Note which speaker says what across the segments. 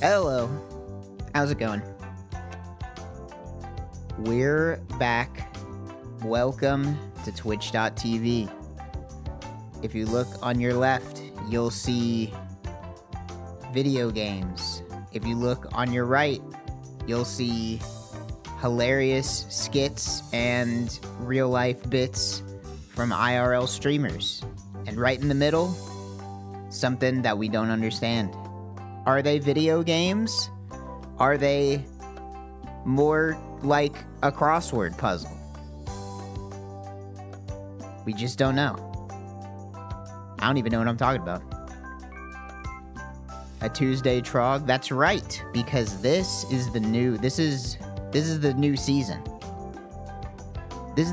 Speaker 1: Hello. How's it going? We're back. Welcome to Twitch.tv. If you look on your left, you'll see video games. If you look on your right, you'll see hilarious skits and real-life bits from IRL streamers. And right in the middle, something that we don't understand. Are they video games? Are they more like a crossword puzzle? We just don't know. I don't even know what I'm talking about. A Tuesday Trog? That's right, because this is the new season. This is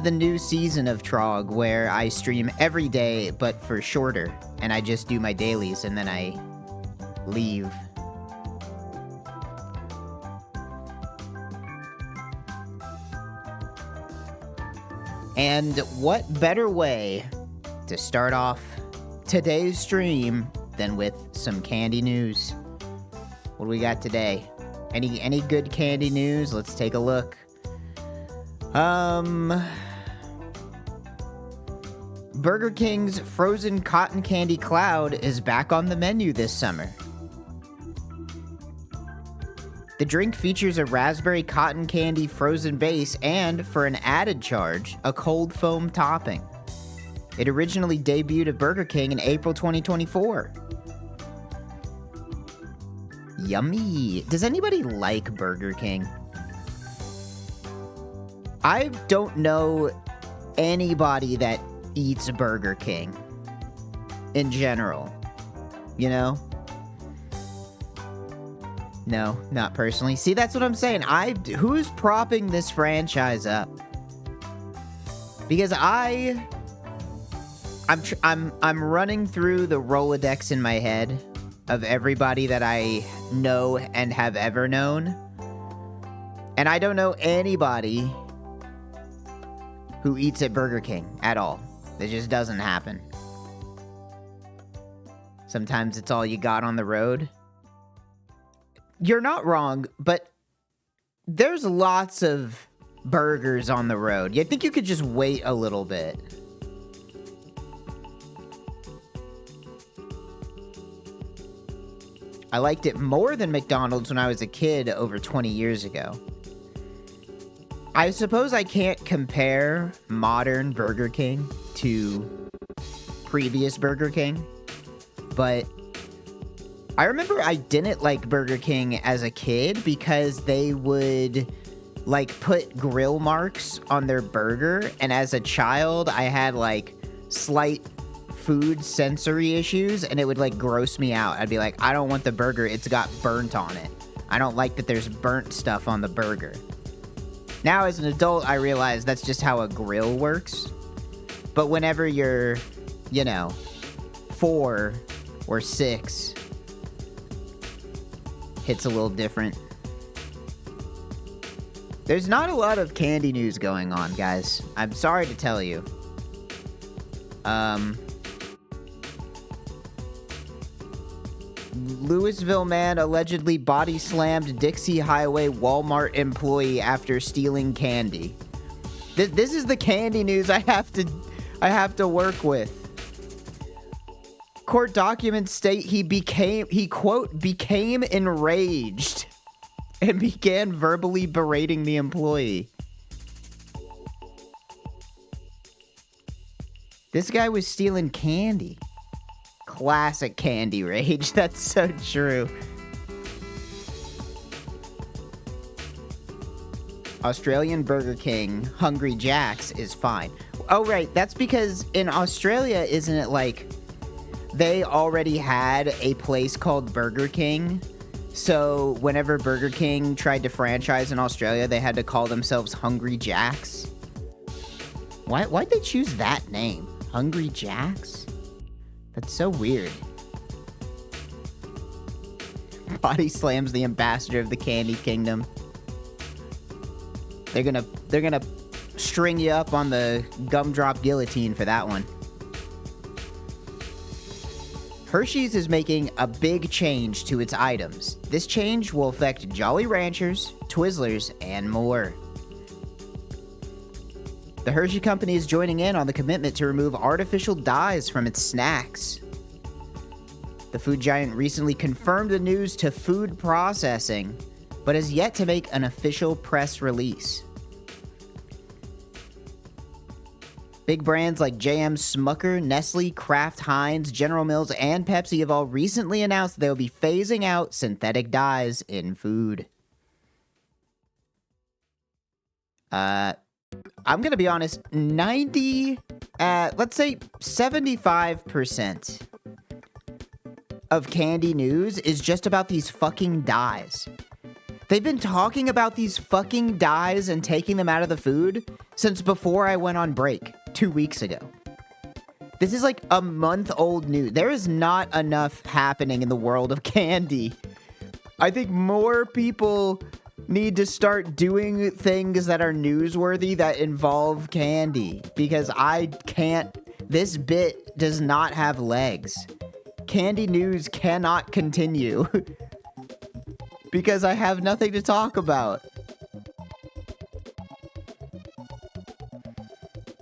Speaker 1: the new season of Trog where I stream every day, but for shorter, and I just do my dailies and then I leave. And what better way to start off today's stream than with some candy news? What do we got today? Any good candy news? Let's take a look. Burger King's frozen cotton candy cloud is back on the menu this summer. The drink features a raspberry cotton candy frozen base and, for an added charge, a cold foam topping. It originally debuted at Burger King in April 2024. Yummy. Does anybody like Burger King? I don't know anybody that eats Burger King in general, you know? No, not personally. See, that's what I'm saying. Who's propping this franchise up? Because I'm running through the Rolodex in my head of everybody that I know and have ever known. And I don't know anybody who eats at Burger King at all. It just doesn't happen. Sometimes it's all you got on the road. You're not wrong, but there's lots of burgers on the road. You think you could just wait a little bit. I liked it more than McDonald's when I was a kid over 20 years ago. I suppose I can't compare modern Burger King to previous Burger King, but I remember I didn't like Burger King as a kid because they would, like, put grill marks on their burger, and as a child, I had, like, slight food sensory issues, and it would, like, gross me out. I'd be like, I don't want the burger, it's got burnt on it. I don't like that there's burnt stuff on the burger. Now, as an adult, I realize that's just how a grill works. But whenever you're, 4 or 6... hits a little different. There's not a lot of candy news going on, guys. I'm sorry to tell you. Louisville man allegedly body slammed Dixie Highway Walmart employee after stealing candy. This is the candy news I have to work with. Court documents state he quote, became enraged and began verbally berating the employee. This guy was stealing candy. Classic candy rage. That's so true. Australian Burger King Hungry Jack's is fine. Oh, right. That's because in Australia, isn't it like they already had a place called Burger King? So whenever Burger King tried to franchise in Australia, they had to call themselves Hungry Jack's. Why'd they choose that name? Hungry Jack's? That's so weird. Body slams the ambassador of the Candy Kingdom. They're gonna string you up on the gumdrop guillotine for that one. Hershey's is making a big change to its items. This change will affect Jolly Ranchers, Twizzlers, and more. The Hershey Company is joining in on the commitment to remove artificial dyes from its snacks. The food giant recently confirmed the news to food processing, but has yet to make an official press release. Big brands like JM Smucker, Nestle, Kraft Heinz, General Mills, and Pepsi have all recently announced they will be phasing out synthetic dyes in food. I'm gonna be honest, let's say 75% of candy news is just about these fucking dyes. They've been talking about these fucking dyes and taking them out of the food since before I went on break 2 weeks ago. This is like a month-old news. There is not enough happening in the world of candy. I think more people need to start doing things that are newsworthy that involve candy, because I can't. This bit does not have legs. Candy news cannot continue because I have nothing to talk about.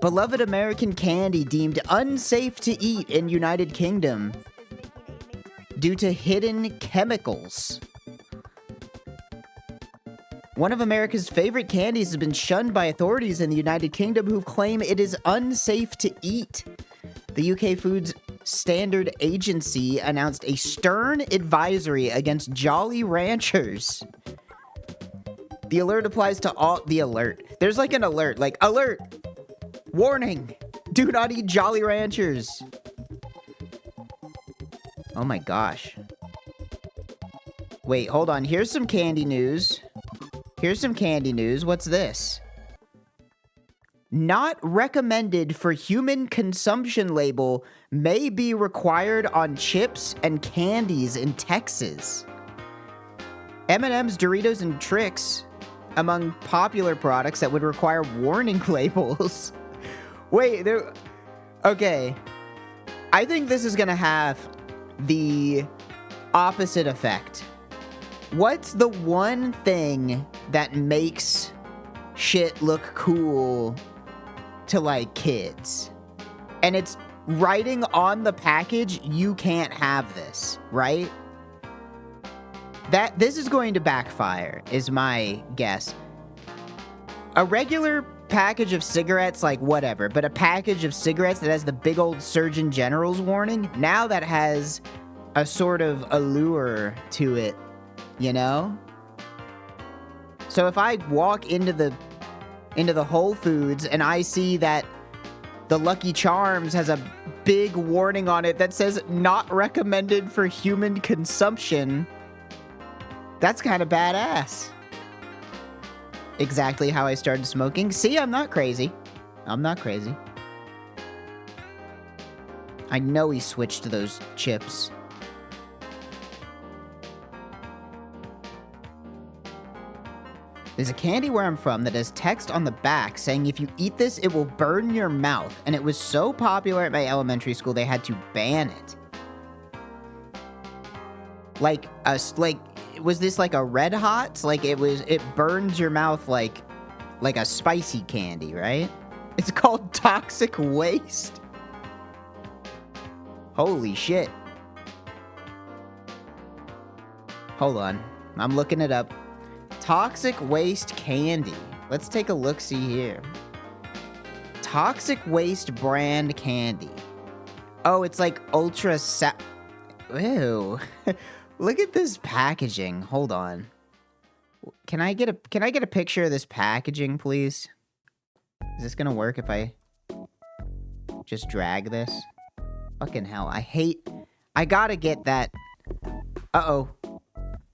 Speaker 1: Beloved American candy deemed unsafe to eat in United Kingdom due to hidden chemicals. One of America's favorite candies has been shunned by authorities in the United Kingdom who claim it is unsafe to eat. The UK Foods Standard Agency announced a stern advisory against Jolly Ranchers. The alert applies to all... The alert. There's like an alert. Like, alert! Warning! Do not eat Jolly Ranchers! Oh my gosh. Wait, hold on. Here's some candy news. Here's some candy news. What's this? Not recommended for human consumption label may be required on chips and candies in Texas. M&M's, Doritos, and Trix among popular products that would require warning labels. Wait, there... Okay. I think this is gonna have the opposite effect. What's the one thing that makes shit look cool to, like, kids? And it's writing on the package, you can't have this, right? This is going to backfire, is my guess. A regular package of cigarettes, like, whatever, but a package of cigarettes that has the big old Surgeon General's warning, now that has a sort of allure to it, you know? So if I walk into the Whole Foods and I see that the Lucky Charms has a big warning on it that says not recommended for human consumption, that's kind of badass. Exactly how I started smoking. See, I'm not crazy. I'm not crazy. I know he switched to those chips. There's a candy where I'm from that has text on the back saying if you eat this, it will burn your mouth. And it was so popular at my elementary school, they had to ban it. Was this like a Red Hots? Like it burns your mouth like a spicy candy, right? It's called toxic waste. Holy shit. Hold on. I'm looking it up. Toxic waste candy. Let's take a look-see here. Toxic waste brand candy. Oh, it's like ultra Ew. Look at this packaging. Hold on. Can I get a picture of this packaging, please? Is this gonna work if I just drag this? Fucking hell. I gotta get that. Uh-oh.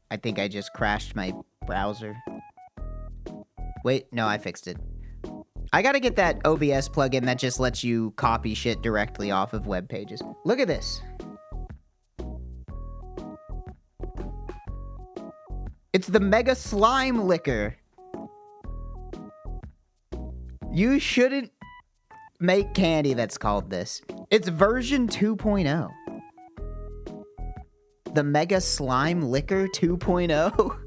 Speaker 1: I think I just crashed my browser. Wait, no, I fixed it. I gotta get that OBS plugin that just lets you copy shit directly off of web pages. Look at this. It's the Mega Slime Liquor. You shouldn't make candy that's called this. It's version 2.0. the Mega Slime Liquor 2.0.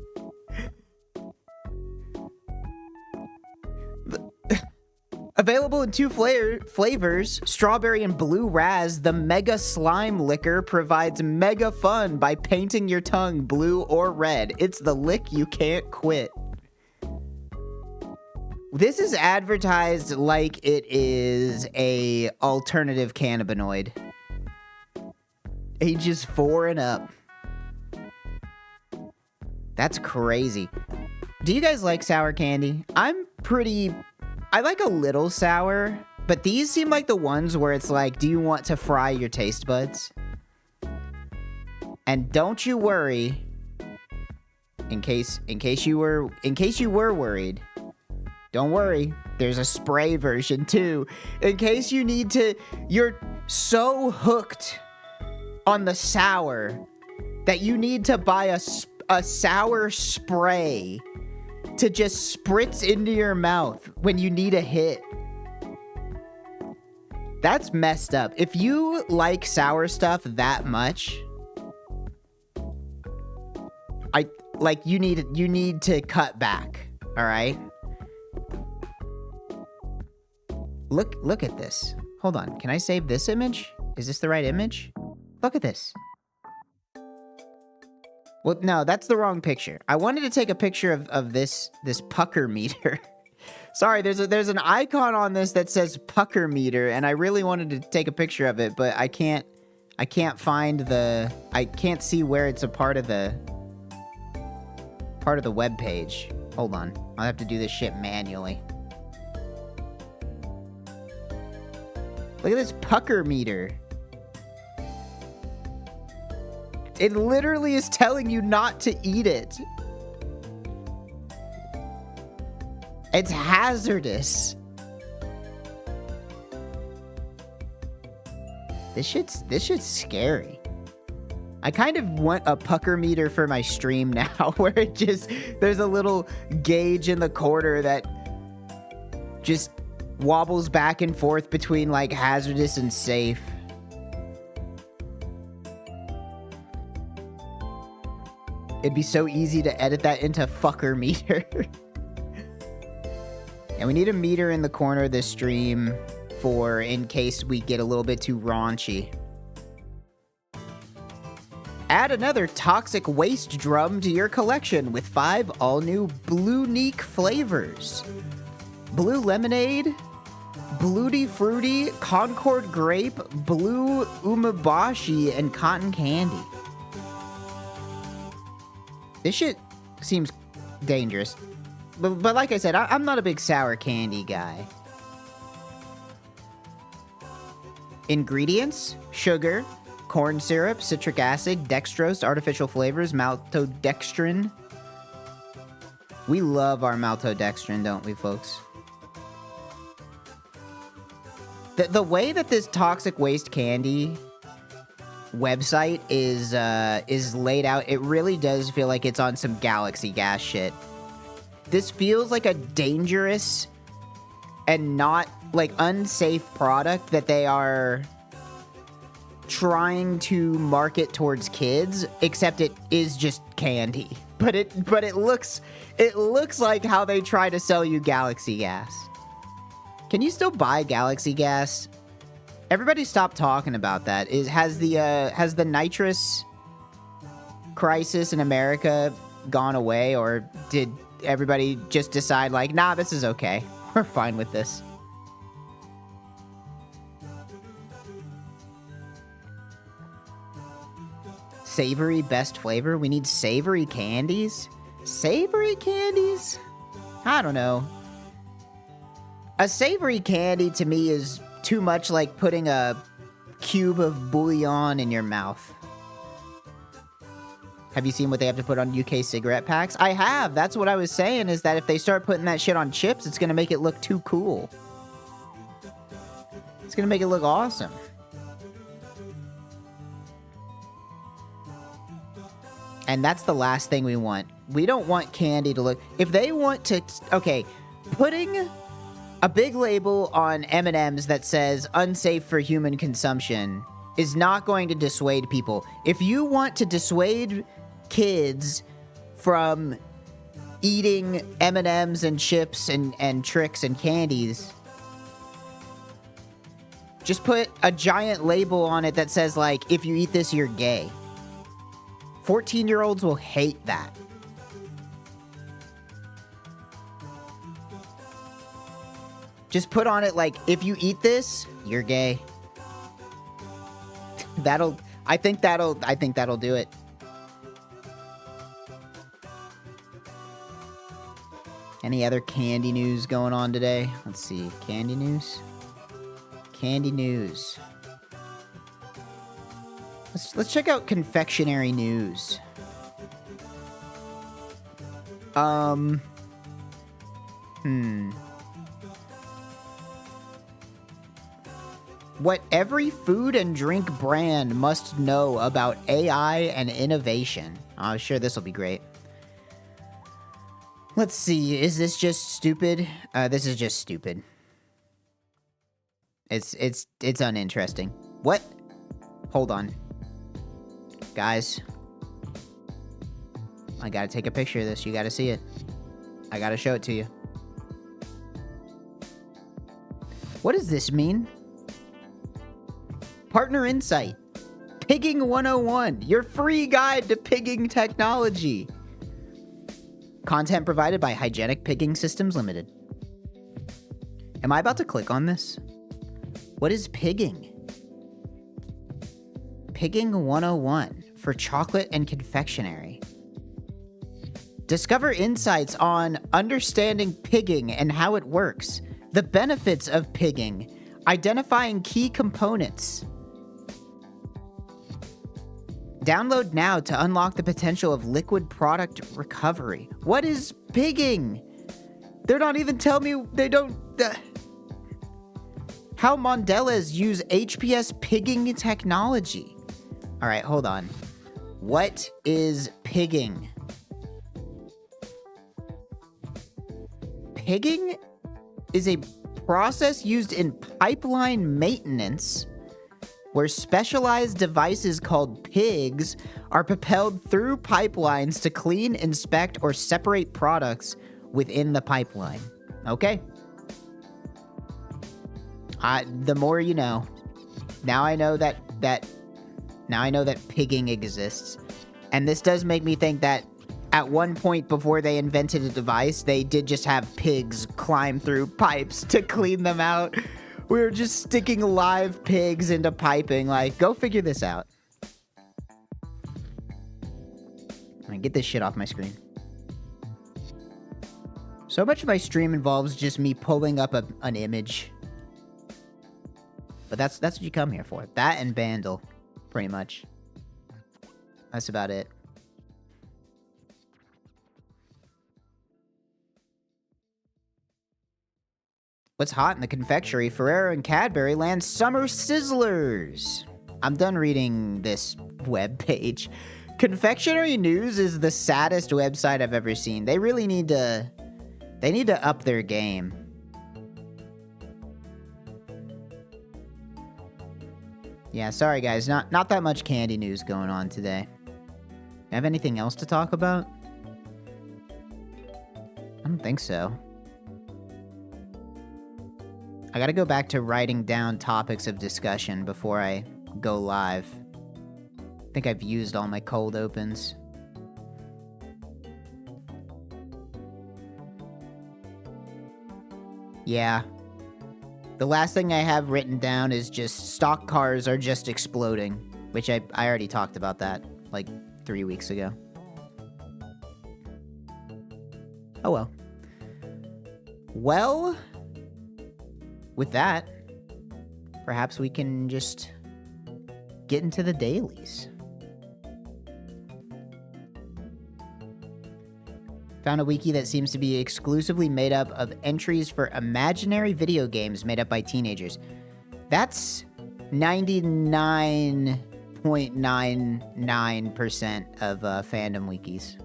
Speaker 1: Available in 2 flavors, strawberry and blue raz, the Mega Slime Liquor provides mega fun by painting your tongue blue or red. It's the lick you can't quit. This is advertised like it is a alternative cannabinoid. Ages 4 and up. That's crazy. Do you guys like sour candy? I like a little sour, but these seem like the ones where it's like, do you want to fry your taste buds? And don't you worry, in case you were worried, don't worry, there's a spray version too. In case you need to, you're so hooked on the sour that you need to buy a sour spray to just spritz into your mouth when you need a hit. That's messed up. If you like sour stuff that much, you need to cut back, all right? Look at this. Hold on. Can I save this image? Is this the right image? Look at this. Well, no, that's the wrong picture. I wanted to take a picture of this pucker meter. Sorry, there's an icon on this that says pucker meter, and I really wanted to take a picture of it, but I can't see where it's a part of the web page. Hold on. I'll have to do this shit manually. Look at this pucker meter. It literally is telling you not to eat it. It's hazardous. This shit's scary. I kind of want a pucker meter for my stream now, where there's a little gauge in the corner that just wobbles back and forth between like hazardous and safe. It'd be so easy to edit that into fucker meter. And we need a meter in the corner of this stream for in case we get a little bit too raunchy. Add another toxic waste drum to your collection with 5 all-new Blue-Neek flavors. Blue Lemonade, Bluty Fruity, Concord Grape, Blue Umabashi, and Cotton Candy. This shit seems dangerous. But like I said, I'm not a big sour candy guy. Ingredients: sugar, corn syrup, citric acid, dextrose, artificial flavors, maltodextrin. We love our maltodextrin, don't we, folks? The way that this toxic waste candy website is laid out, it really does feel like it's on some Galaxy Gas shit. This feels like a dangerous and not like unsafe product that they are trying to market towards kids, except it is just candy. But it looks like how they try to sell you Galaxy Gas. Can you still buy Galaxy Gas? Everybody stop talking about that. Has the nitrous crisis in America gone away, or did everybody just decide like, nah, this is okay. We're fine with this. Savory best flavor? We need savory candies? Savory candies? I don't know. A savory candy to me is too much like putting a cube of bouillon in your mouth. Have you seen what they have to put on UK cigarette packs? I have. That's what I was saying, is that if they start putting that shit on chips, it's going to make it look too cool. It's going to make it look awesome. And that's the last thing we want. We don't want candy to look... If they want to... Okay, putting a big label on M&Ms that says unsafe for human consumption is not going to dissuade people. If you want to dissuade kids from eating M&Ms and chips and tricks and candies, just put a giant label on it that says, like, if you eat this, you're gay. 14-year-olds will hate that. Just put on it, like, if you eat this, you're gay. I think that'll do it. Any other candy news going on today? Let's see. Candy news. Candy news. Let's check out confectionery news. What every food and drink brand must know about AI and innovation. I'm sure this will be great. Let's see. Is this just stupid? This is just stupid. It's uninteresting. What? Hold on. Guys. I gotta take a picture of this. You gotta see it. I gotta show it to you. What does this mean? Partner Insight. Pigging 101. Your free guide to pigging technology. Content provided by Hygienic Pigging Systems Limited. Am I about to click on this? What is pigging? Pigging 101 for chocolate and confectionery. Discover insights on understanding pigging and how it works, the benefits of pigging, identifying key components. Download now to unlock the potential of liquid product recovery. What is pigging? They're not even telling me. They don't. How Mondelez use HPS pigging technology. All right, hold on. What is pigging? Pigging is a process used in pipeline maintenance where specialized devices called pigs are propelled through pipelines to clean, inspect, or separate products within the pipeline. Okay. The more you know. Now I know that pigging exists. And this does make me think that at one point before they invented a device, they did just have pigs climb through pipes to clean them out. We were just sticking live pigs into piping. Like, go figure this out. I mean, get this shit off my screen. So much of my stream involves just me pulling up an image. But that's what you come here for. That and Bandle, pretty much. That's about it. What's hot in the confectionery? Ferrero and Cadbury land summer sizzlers. I'm done reading this web page. Confectionery News is the saddest website I've ever seen. They really need to up their game. Yeah, sorry guys, not that much candy news going on today. Have anything else to talk about? I don't think so. I gotta go back to writing down topics of discussion before I go live. I think I've used all my cold opens. Yeah. The last thing I have written down is just stock cars are just exploding, which I already talked about that like 3 weeks ago. Oh well. Well, with that, perhaps we can just get into the dailies. Found a wiki that seems to be exclusively made up of entries for imaginary video games made up by teenagers. That's 99.99% of fandom wikis.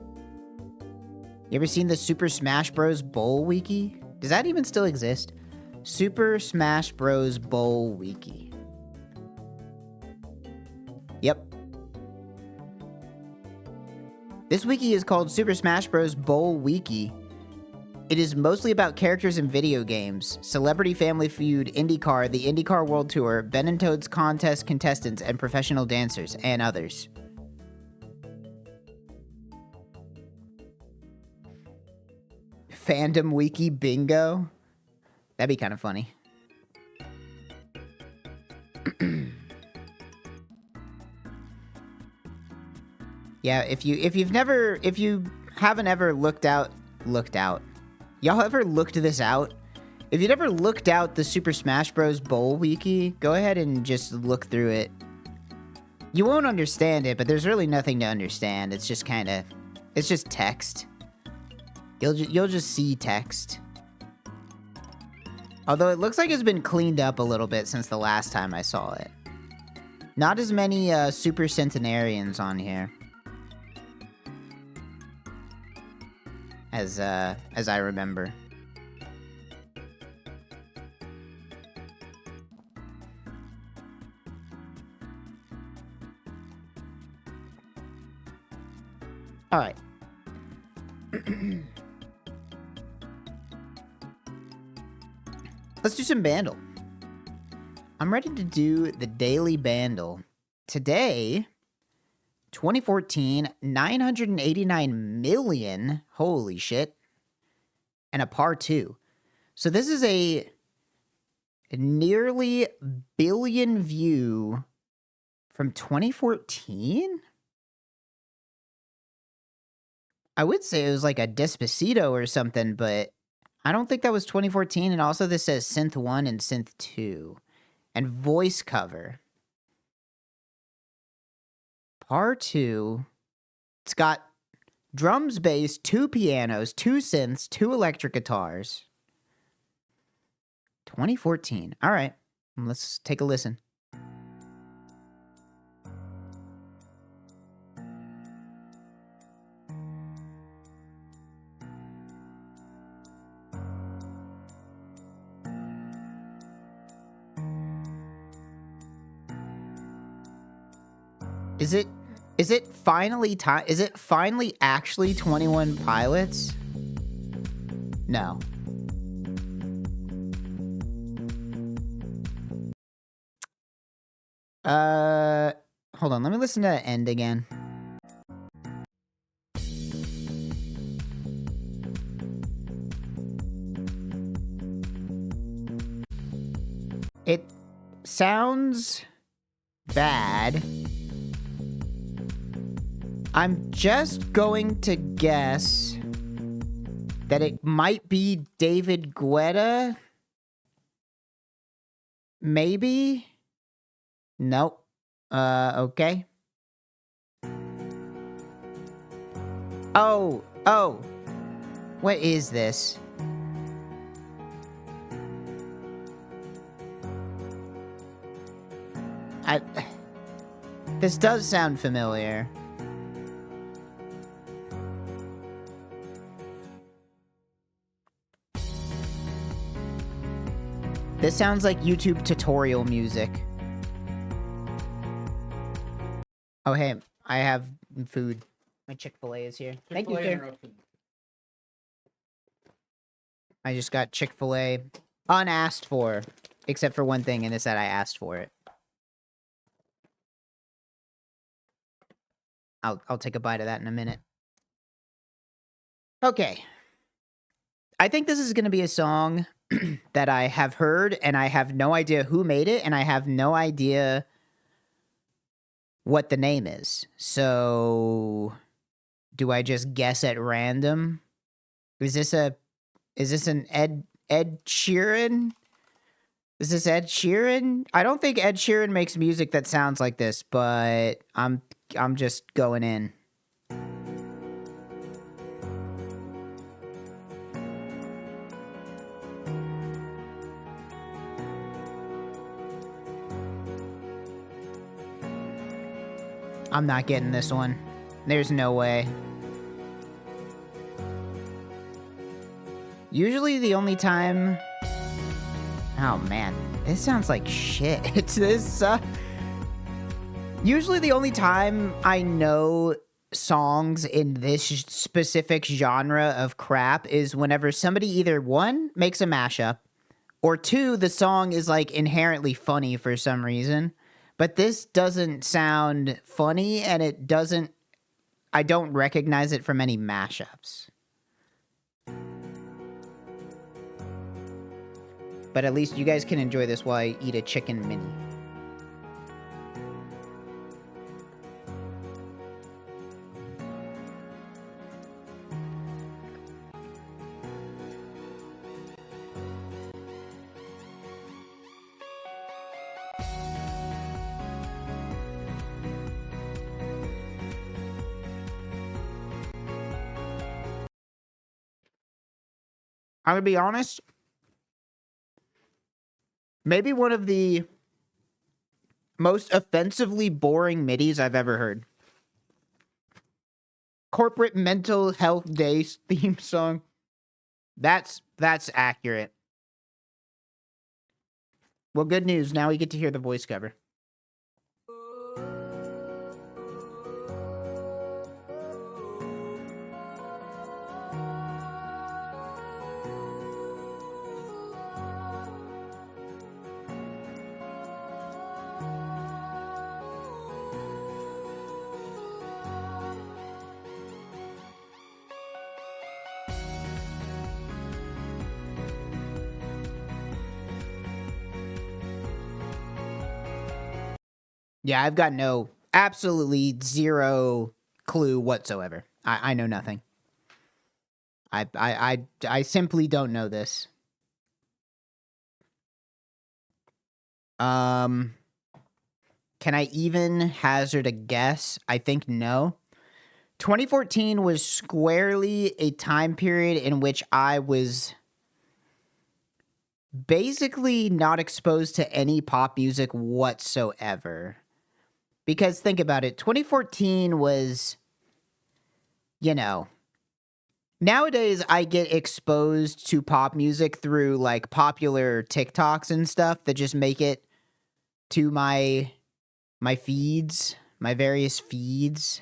Speaker 1: You ever seen the Super Smash Bros. Bowl wiki? Does that even still exist? Super Smash Bros. Bowl wiki. Yep. This wiki is called Super Smash Bros. Bowl Wiki. It is mostly about characters in video games, Celebrity Family Feud, IndyCar, the IndyCar World Tour, Ben and Toad's contest contestants, and professional dancers, and others. Fandom Wiki Bingo? That'd be kind of funny. Yeah, if you haven't ever looked out. Y'all ever looked this out? If you've ever looked out the Super Smash Bros. Bowl Wiki, go ahead and just look through it. You won't understand it, but there's really nothing to understand. It's just it's just text. You'll just see text. Although it looks like it's been cleaned up a little bit since the last time I saw it. Not as many Super Centenarians on here. As I remember. All right. Let's do some Bandle. I'm ready to do the daily Bandle. Today, 2014, 989 million, holy shit, and a par 2. So this is a nearly billion view from 2014? I would say it was like a Despacito or something, but I don't think that was 2014. And also this says Synth 1 and Synth 2. And voice cover. Par 2. It's got drums, bass, 2 pianos, 2 synths, 2 electric guitars. 2014. All right. Let's take a listen. Is it finally time? Is it finally actually 21 Pilots? No. Hold on. Let me listen to the end again. It sounds bad. I'm just going to guess that it might be David Guetta. Maybe? Nope. Okay. Oh. What is this? This does sound familiar. This sounds like YouTube tutorial music. Oh, hey, I have food. My Chick-fil-A is here. Thank you, sir. I just got Chick-fil-A unasked for, except for one thing, and it's that I asked for it. I'll take a bite of that in a minute. Okay. I think this is going to be a song that I have heard, and I have no idea who made it, and I have no idea what the name is. So, do I just guess at random? Is this an Ed Sheeran? Is this Ed Sheeran? I don't think Ed Sheeran makes music that sounds like this, but I'm just going in. I'm not getting this one. There's no way. Usually the only time... Oh man, this sounds like shit. It's this... Usually the only time I know songs in this specific genre of crap is whenever somebody either one makes a mashup, or two, the song is like inherently funny for some reason. But this doesn't sound funny, and I don't recognize it from any mashups. But at least you guys can enjoy this while I eat a chicken mini. I'm gonna be honest. Maybe one of the most offensively boring midis I've ever heard. Corporate Mental Health Day theme song. That's accurate. Well, good news. Now we get to hear the voice cover. Yeah, I've got absolutely zero clue whatsoever. I know nothing. I simply don't know this. Can I even hazard a guess? I think no. 2014 was squarely a time period in which I was basically not exposed to any pop music whatsoever. Because think about it, 2014 was, nowadays I get exposed to pop music through like popular TikToks and stuff that just make it to my feeds, my various feeds,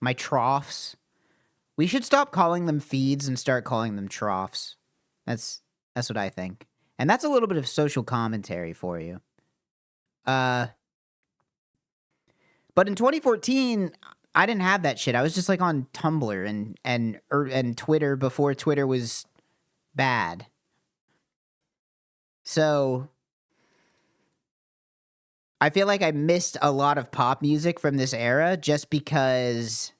Speaker 1: my troughs. We should stop calling them feeds and start calling them troughs. That's what I think. And that's a little bit of social commentary for you. But in 2014, I didn't have that shit. I was just like on Tumblr and Twitter before Twitter was bad. So I feel like I missed a lot of pop music from this era just because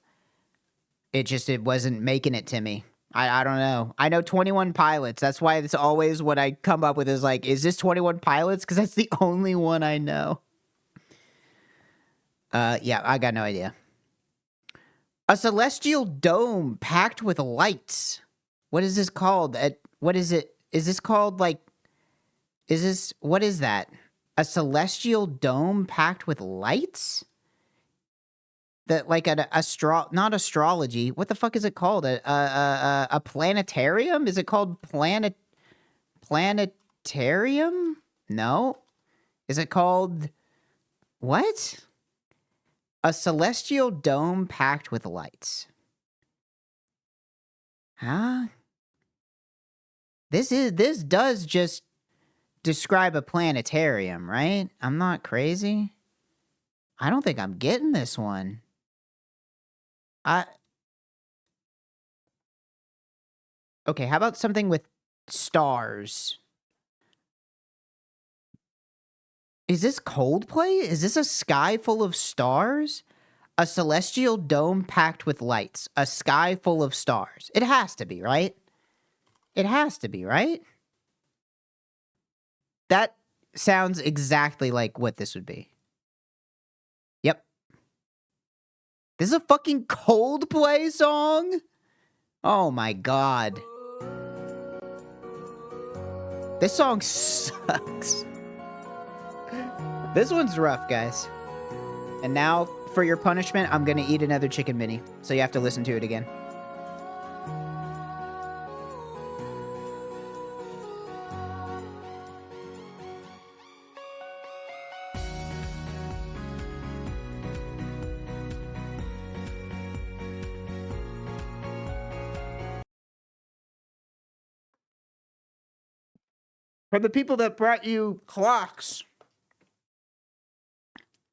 Speaker 1: it wasn't making it to me. I don't know. I know 21 Pilots. That's why it's always what I come up with is like, is this 21 Pilots? Because that's the only one I know. Yeah, I got no idea. A celestial dome packed with lights. What is this called? What is it? Is this called like, what is that? A celestial dome packed with lights? That like not astrology. What the fuck is it called? A planetarium? Is it called planetarium? No. Is it called what? A celestial dome packed with lights. Huh? This does just describe a planetarium, right? I'm not crazy. I don't think I'm getting this one. Okay, how about something with stars? Is this Coldplay? Is this a sky full of stars? A celestial dome packed with lights. A sky full of stars. It has to be, right? It has to be, right? That sounds exactly like what this would be. Yep. This is a fucking Coldplay song? Oh my god. This song sucks. This one's rough, guys. And now, for your punishment, I'm gonna eat another chicken mini. So you have to listen to it again. For the people that brought you clocks.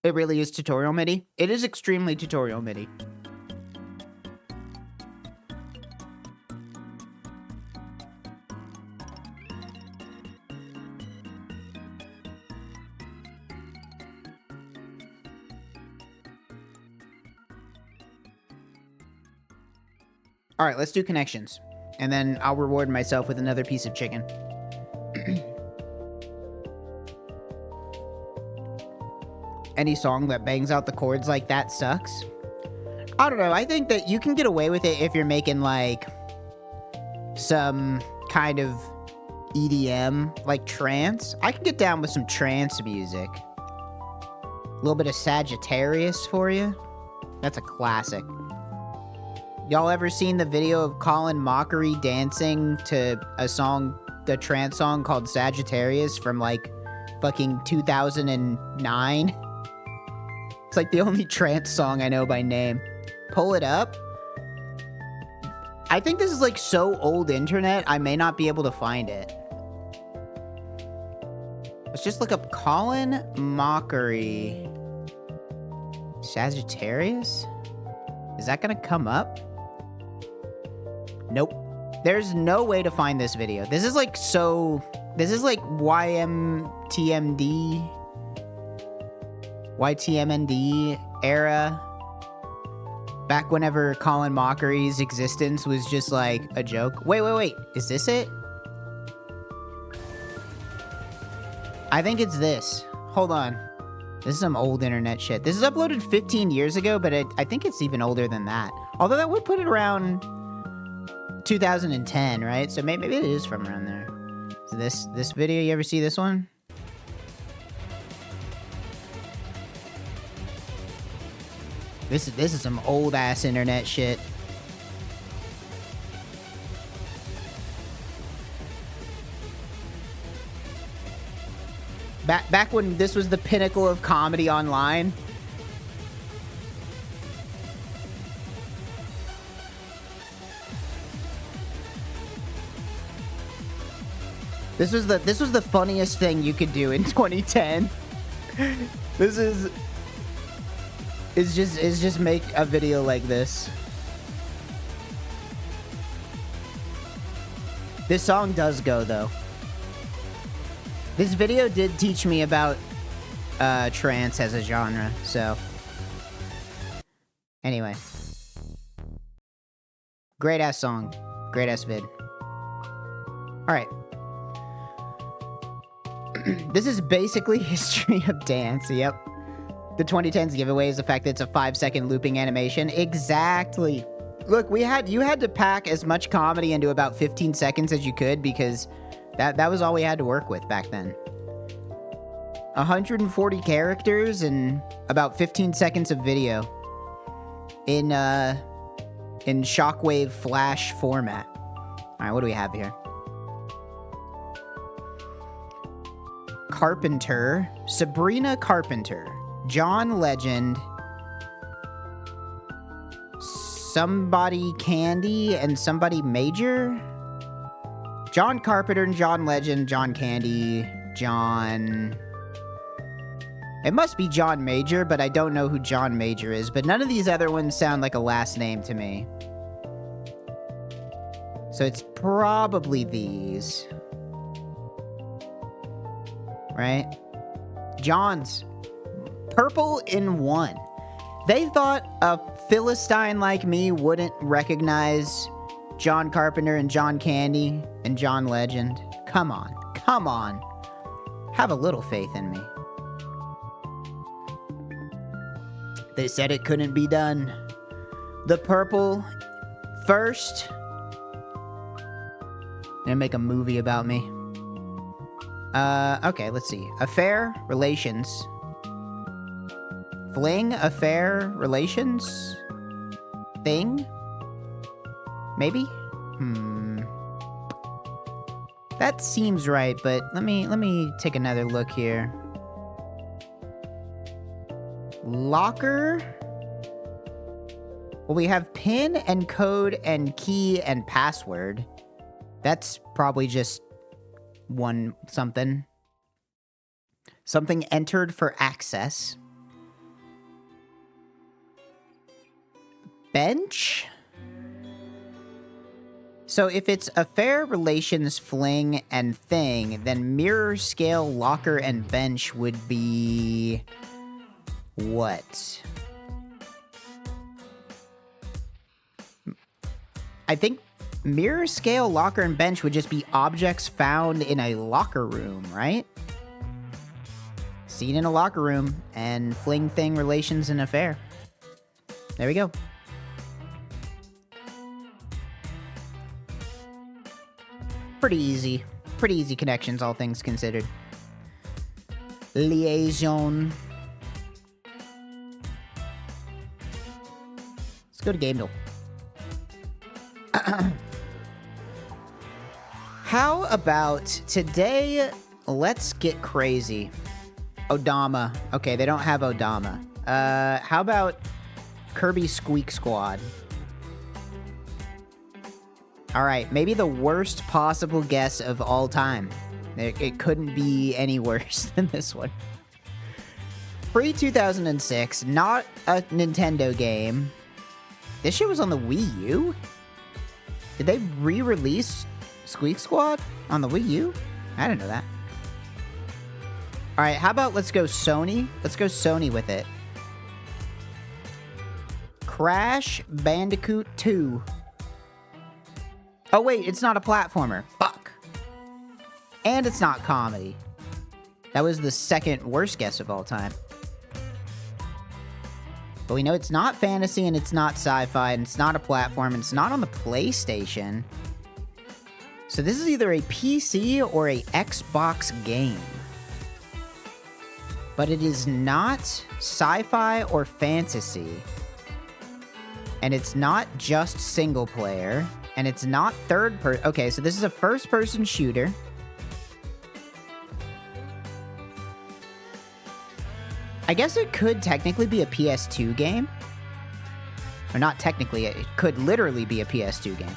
Speaker 1: It really is tutorial MIDI. It is extremely tutorial MIDI. All right, let's do connections. And then I'll reward myself with another piece of chicken. Any song that bangs out the chords like that sucks. I don't know. I think that you can get away with it if you're making like some kind of EDM, like trance. I can get down with some trance music. A little bit of Sagittarius for you. That's a classic. Y'all ever seen the video of Colin Mockery dancing to a song, the trance song called Sagittarius from like fucking 2009? It's like the only trance song I know by name. Pull it up. I think this is like so old internet, I may not be able to find it. Let's just look up Colin Mockery. Sagittarius? Is that gonna come up? Nope. There's no way to find this video. This is like so... This is like YTMND era. Back whenever Colin Mockery's existence was just like a joke. Wait. Is this it? I think it's this. Hold on. This is some old internet shit. This is uploaded 15 years ago, but I think it's even older than that. Although that would put it around 2010, right? So maybe it is from around there. So this video, you ever see this one? This is some old ass internet shit. Back when this was the pinnacle of comedy online. This was the funniest thing you could do in 2010. This is just make a video like this. This song does go though. This video did teach me about trance as a genre, so anyway. Great ass song. Great ass vid. Alright. This is basically history of dance, yep. The 2010s giveaway is the fact that it's a 5-second looping animation. Exactly. Look, you had to pack as much comedy into about 15 seconds as you could because that was all we had to work with back then. 140 characters and about 15 seconds of video in shockwave flash format. All right, what do we have here? Carpenter, Sabrina Carpenter, John Legend, somebody Candy, and somebody Major. John Carpenter and John Legend, John Candy, John... It must be John Major, but I don't know who John Major is. But none of these other ones sound like a last name to me. So it's probably these. Right? John's. Purple in one. They thought a Philistine like me wouldn't recognize John Carpenter and John Candy and John Legend. Come on. Come on. Have a little faith in me. They said it couldn't be done. The purple first. Gonna make a movie about me. Okay, let's see. Affair, relations. Fling, affair, relations? Thing? Maybe? That seems right, but let me take another look here. Locker? Well, we have pin and code and key and password. That's probably just one something. Something entered for access. Bench? So if it's affair, relations, fling, and thing, then mirror, scale, locker, and bench would be... what? I think mirror, scale, locker, and bench would just be objects found in a locker room, right? Seen in a locker room, and fling, thing, relations, and affair. There we go. Pretty easy. Pretty easy connections, all things considered. Liaison. Let's go to Gamedel. How about today, let's get crazy. Odama. Okay, they don't have Odama. How about Kirby Squeak Squad? Alright, maybe the worst possible guess of all time. It couldn't be any worse than this one. Pre-2006, not a Nintendo game. This shit was on the Wii U? Did they re-release Squeak Squad on the Wii U? I didn't know that. Alright, how about let's go Sony? Let's go Sony with it. Crash Bandicoot 2. Oh wait, it's not a platformer. Fuck. And it's not comedy. That was the second worst guess of all time. But we know it's not fantasy, and it's not sci-fi, and it's not a platform, and it's not on the PlayStation. So this is either a PC or a Xbox game. But it is not sci-fi or fantasy. And it's not just single player. And it's not third person. Okay, so this is a first-person shooter. I guess it could technically be a PS2 game. Or not technically, it could literally be a PS2 game.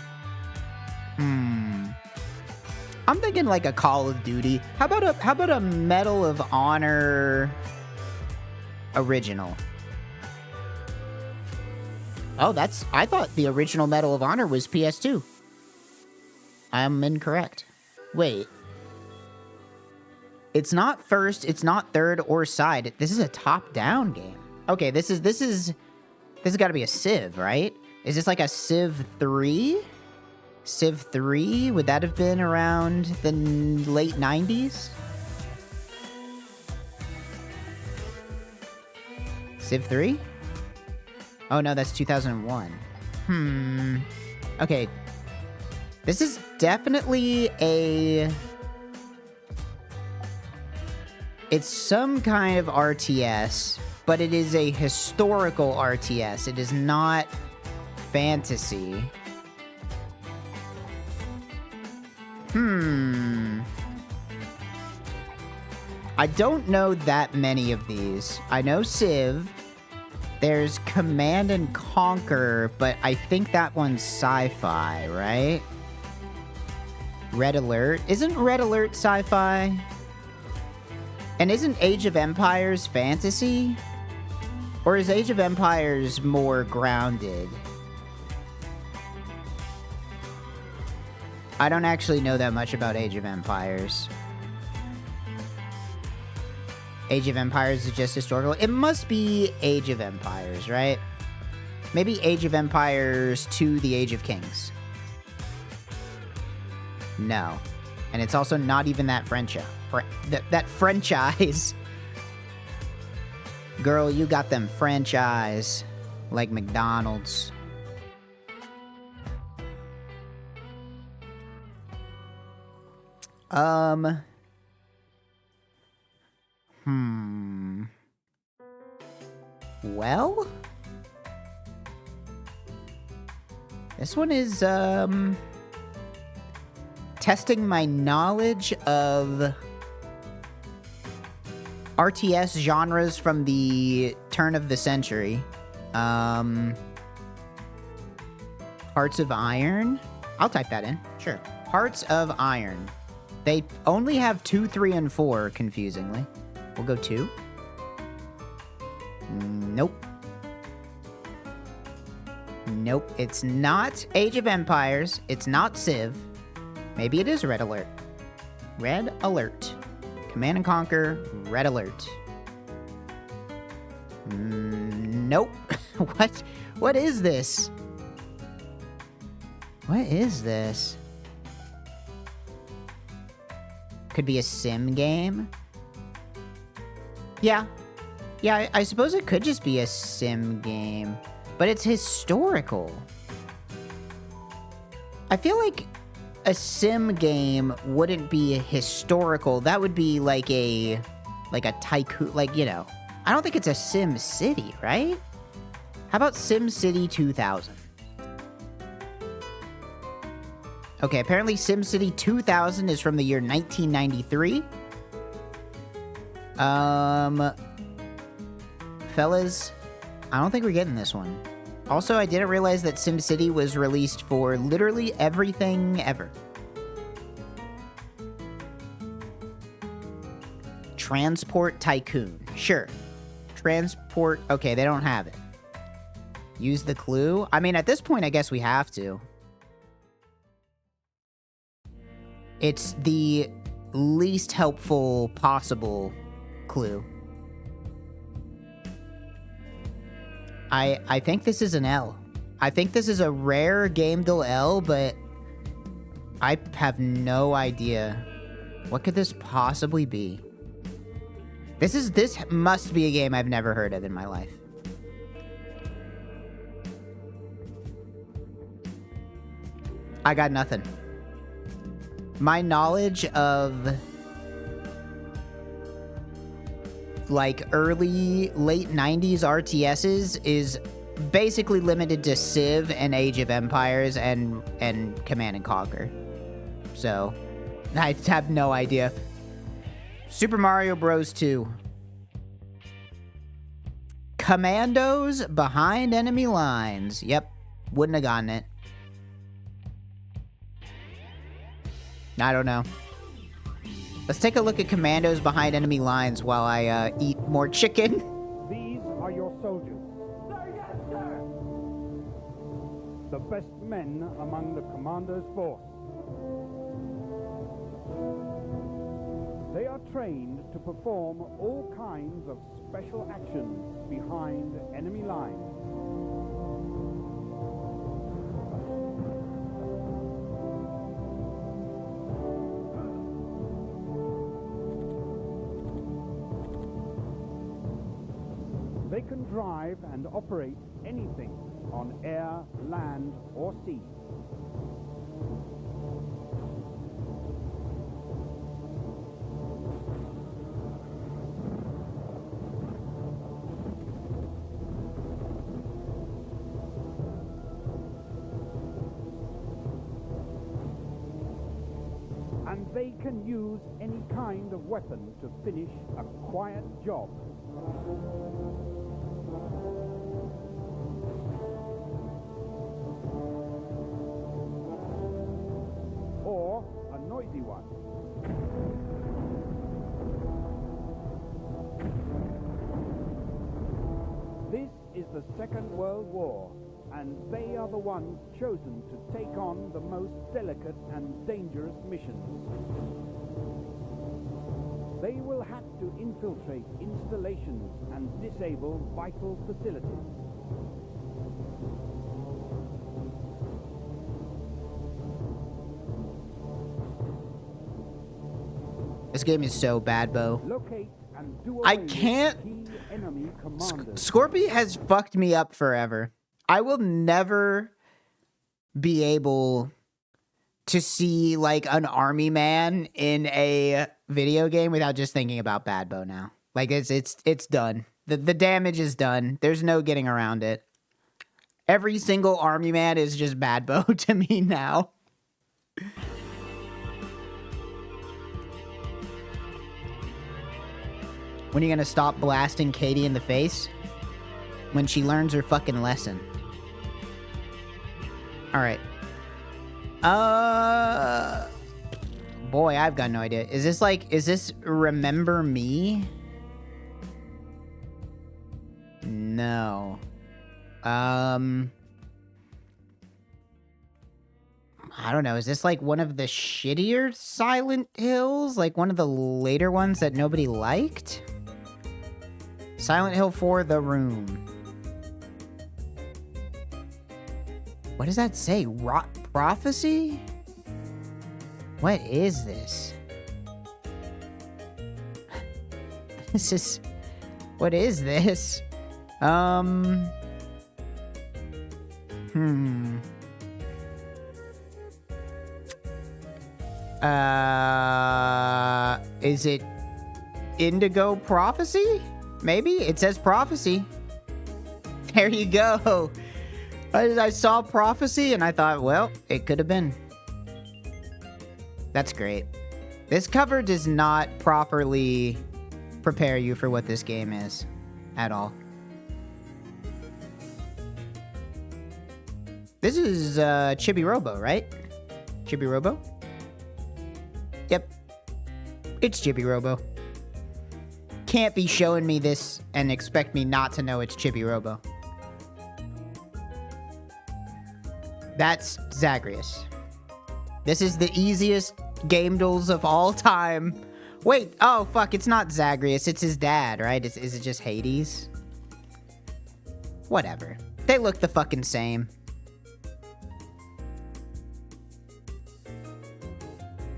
Speaker 1: I'm thinking like a Call of Duty. How about a Medal of Honor original? Oh, I thought the original Medal of Honor was PS2. I'm incorrect. Wait. It's not first, it's not third or side. This is a top-down game. Okay, this has got to be a Civ, right? Is this like a Civ 3? Civ 3? Would that have been around the late 90s? Civ 3? Oh, no, that's 2001. Okay. This is definitely a... It's some kind of RTS, but it is a historical RTS. It is not fantasy. I don't know that many of these. I know Civ. There's Command and Conquer, but I think that one's sci-fi, right? Red Alert. Isn't Red Alert sci-fi? And isn't Age of Empires fantasy? Or is Age of Empires more grounded? I don't actually know that much about Age of Empires. Age of Empires is just historical. It must be Age of Empires, right? Maybe Age of Empires 2, The Age of Kings. No. And it's also not even that franchise. That franchise. Girl, you got them franchise. Like McDonald's. Well? This one is, testing my knowledge of RTS genres from the turn of the century. Hearts of Iron? I'll type that in. Sure. Hearts of Iron. They only have 2, 3, and 4, confusingly. We'll go 2. Nope. Nope. It's not Age of Empires. It's not Civ. Maybe it is Red Alert. Red Alert. Command and Conquer, Red Alert. Nope. What? What is this? What is this? Could be a sim game? Yeah. Yeah, I suppose it could just be a sim game. But it's historical. I feel like a sim game wouldn't be historical. That would be like a tycoon, like, you know. I don't think it's a Sim City, right? How about Sim City 2000? Okay, apparently Sim City 2000 is from the year 1993. Fellas, I don't think we're getting this one. Also, I didn't realize that SimCity was released for literally everything ever. Transport Tycoon. Sure. Transport... Okay, they don't have it. Use the clue? I mean, at this point, I guess we have to. It's the least helpful possible clue. I think this is an L. I think this is a rare Gamedel L, but I have no idea. What could this possibly be? This must be a game I've never heard of in my life. I got nothing. My knowledge of like late 90s RTSs is basically limited to Civ and Age of Empires and Command and Conquer. So, I have no idea. Super Mario Bros. 2. Commandos behind enemy lines. Yep, wouldn't have gotten it. I don't know. Let's take a look at Commandos behind enemy lines while I eat more chicken.
Speaker 2: These are your soldiers. Sir, yes, sir. The best men among the commander's force. They are trained to perform all kinds of special actions behind enemy lines. They can drive and operate anything on air, land, or sea. And they can use any kind of weapon to finish a quiet job. Or a noisy one. This is the Second World War, and they are the ones chosen to take on the most delicate and dangerous missions. They will have to infiltrate installations and disable vital facilities.
Speaker 1: This game is so bad, Bo.
Speaker 2: Locate and do
Speaker 1: I
Speaker 2: away
Speaker 1: can't...
Speaker 2: with key enemy commanders.
Speaker 1: Scorpy has fucked me up forever. I will never be able to see, like, an army man in a video game without just thinking about Bad Bo now. Like, it's done. The damage is done. There's no getting around it. Every single army man is just Bad Bo to me now. When are you gonna stop blasting Katie in the face? When she learns her fucking lesson. Alright. Boy, I've got no idea. Is this Remember Me? No. I don't know. Is this like one of the shittier Silent Hills? Like one of the later ones that nobody liked? Silent Hill 4, The Room. What does that say? Prophecy? What is this? What is this? Is it Indigo Prophecy? Maybe? It says Prophecy. There you go. I saw Prophecy and I thought, well, it could have been. That's great. This cover does not properly prepare you for what this game is at all. This is Chibi Robo, right? Chibi Robo? Yep. It's Chibi Robo. Can't be showing me this and expect me not to know it's Chibi Robo. That's Zagreus. This is the easiest game duels of all time. Wait, oh fuck, it's not Zagreus, it's his dad, right? Is it just Hades? Whatever. They look the fucking same.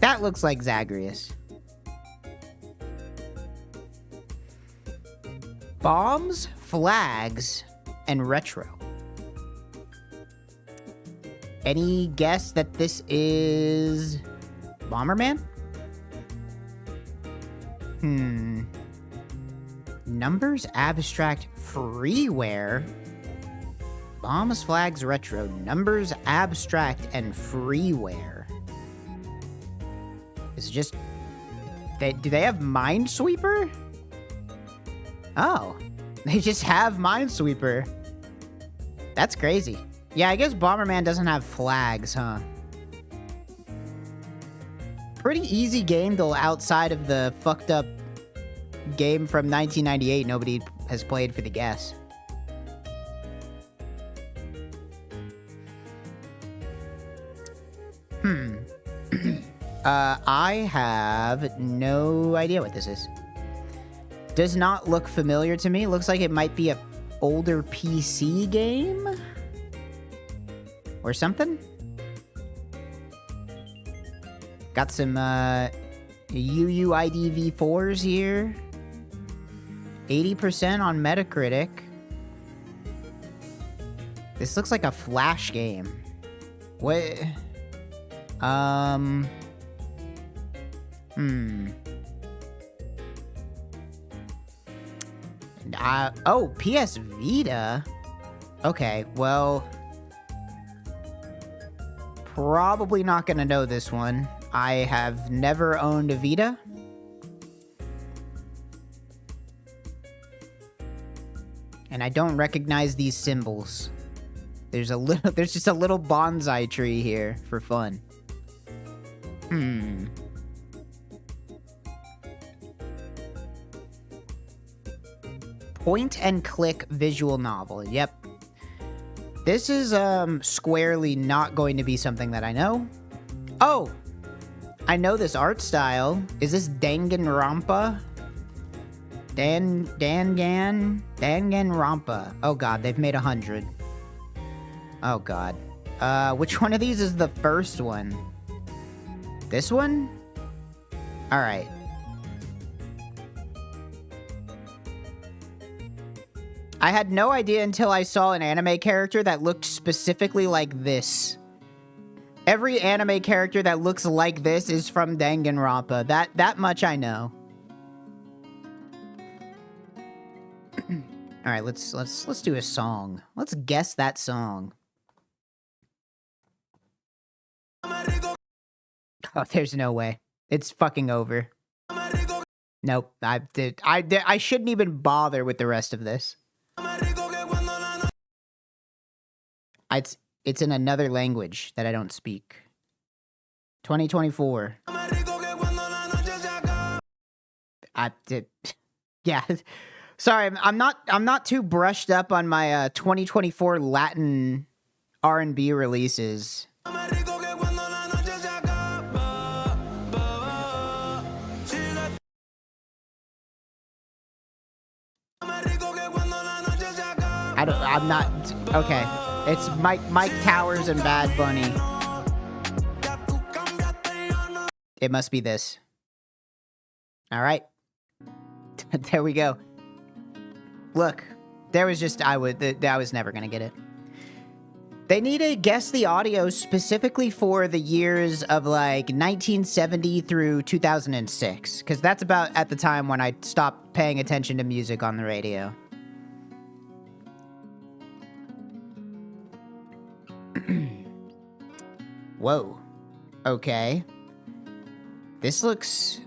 Speaker 1: That looks like Zagreus. Bombs, flags, and retro. Any guess that this is Bomberman? Numbers, abstract, freeware. Bombs, flags, retro. Numbers, abstract, and freeware. Is it just... do they have Minesweeper? Oh. They just have Minesweeper. That's crazy. Yeah, I guess Bomberman doesn't have flags, huh? Pretty easy game, though, outside of the fucked up game from 1998 nobody has played for the guess. I have no idea what this is. Does not look familiar to me. Looks like it might be a older PC game? Or something? Got some UUID V4s here. 80% on Metacritic. This looks like a Flash game. What? Oh, PS Vita? Okay, well... Probably not gonna know this one. I have never owned a Vita. And I don't recognize these symbols. There's just a little bonsai tree here for fun. Point and click visual novel. Yep. This is squarely not going to be something that I know. Oh! I know this art style. Is this Danganronpa? Danganronpa. Oh god, they've made 100. Oh god. Which one of these is the first one? This one? Alright. I had no idea until I saw an anime character that looked specifically like this. Every anime character that looks like this is from Danganronpa. That much I know. All right, let's do a song. Let's guess that song. Oh, there's no way. It's fucking over. Nope. I shouldn't even bother with the rest of this. It's in another language that I don't speak. 2024. I did. Yeah. Sorry, I'm not too brushed up on my 2024 Latin R&B releases. I'm not okay. It's Mike Towers and Bad Bunny. It must be this. All right. There we go. Look, there was just I was never gonna get it. They need to guess the audio specifically for the years of like 1970 through 2006, because that's about at the time when I stopped paying attention to music on the radio. Whoa. Okay. This looks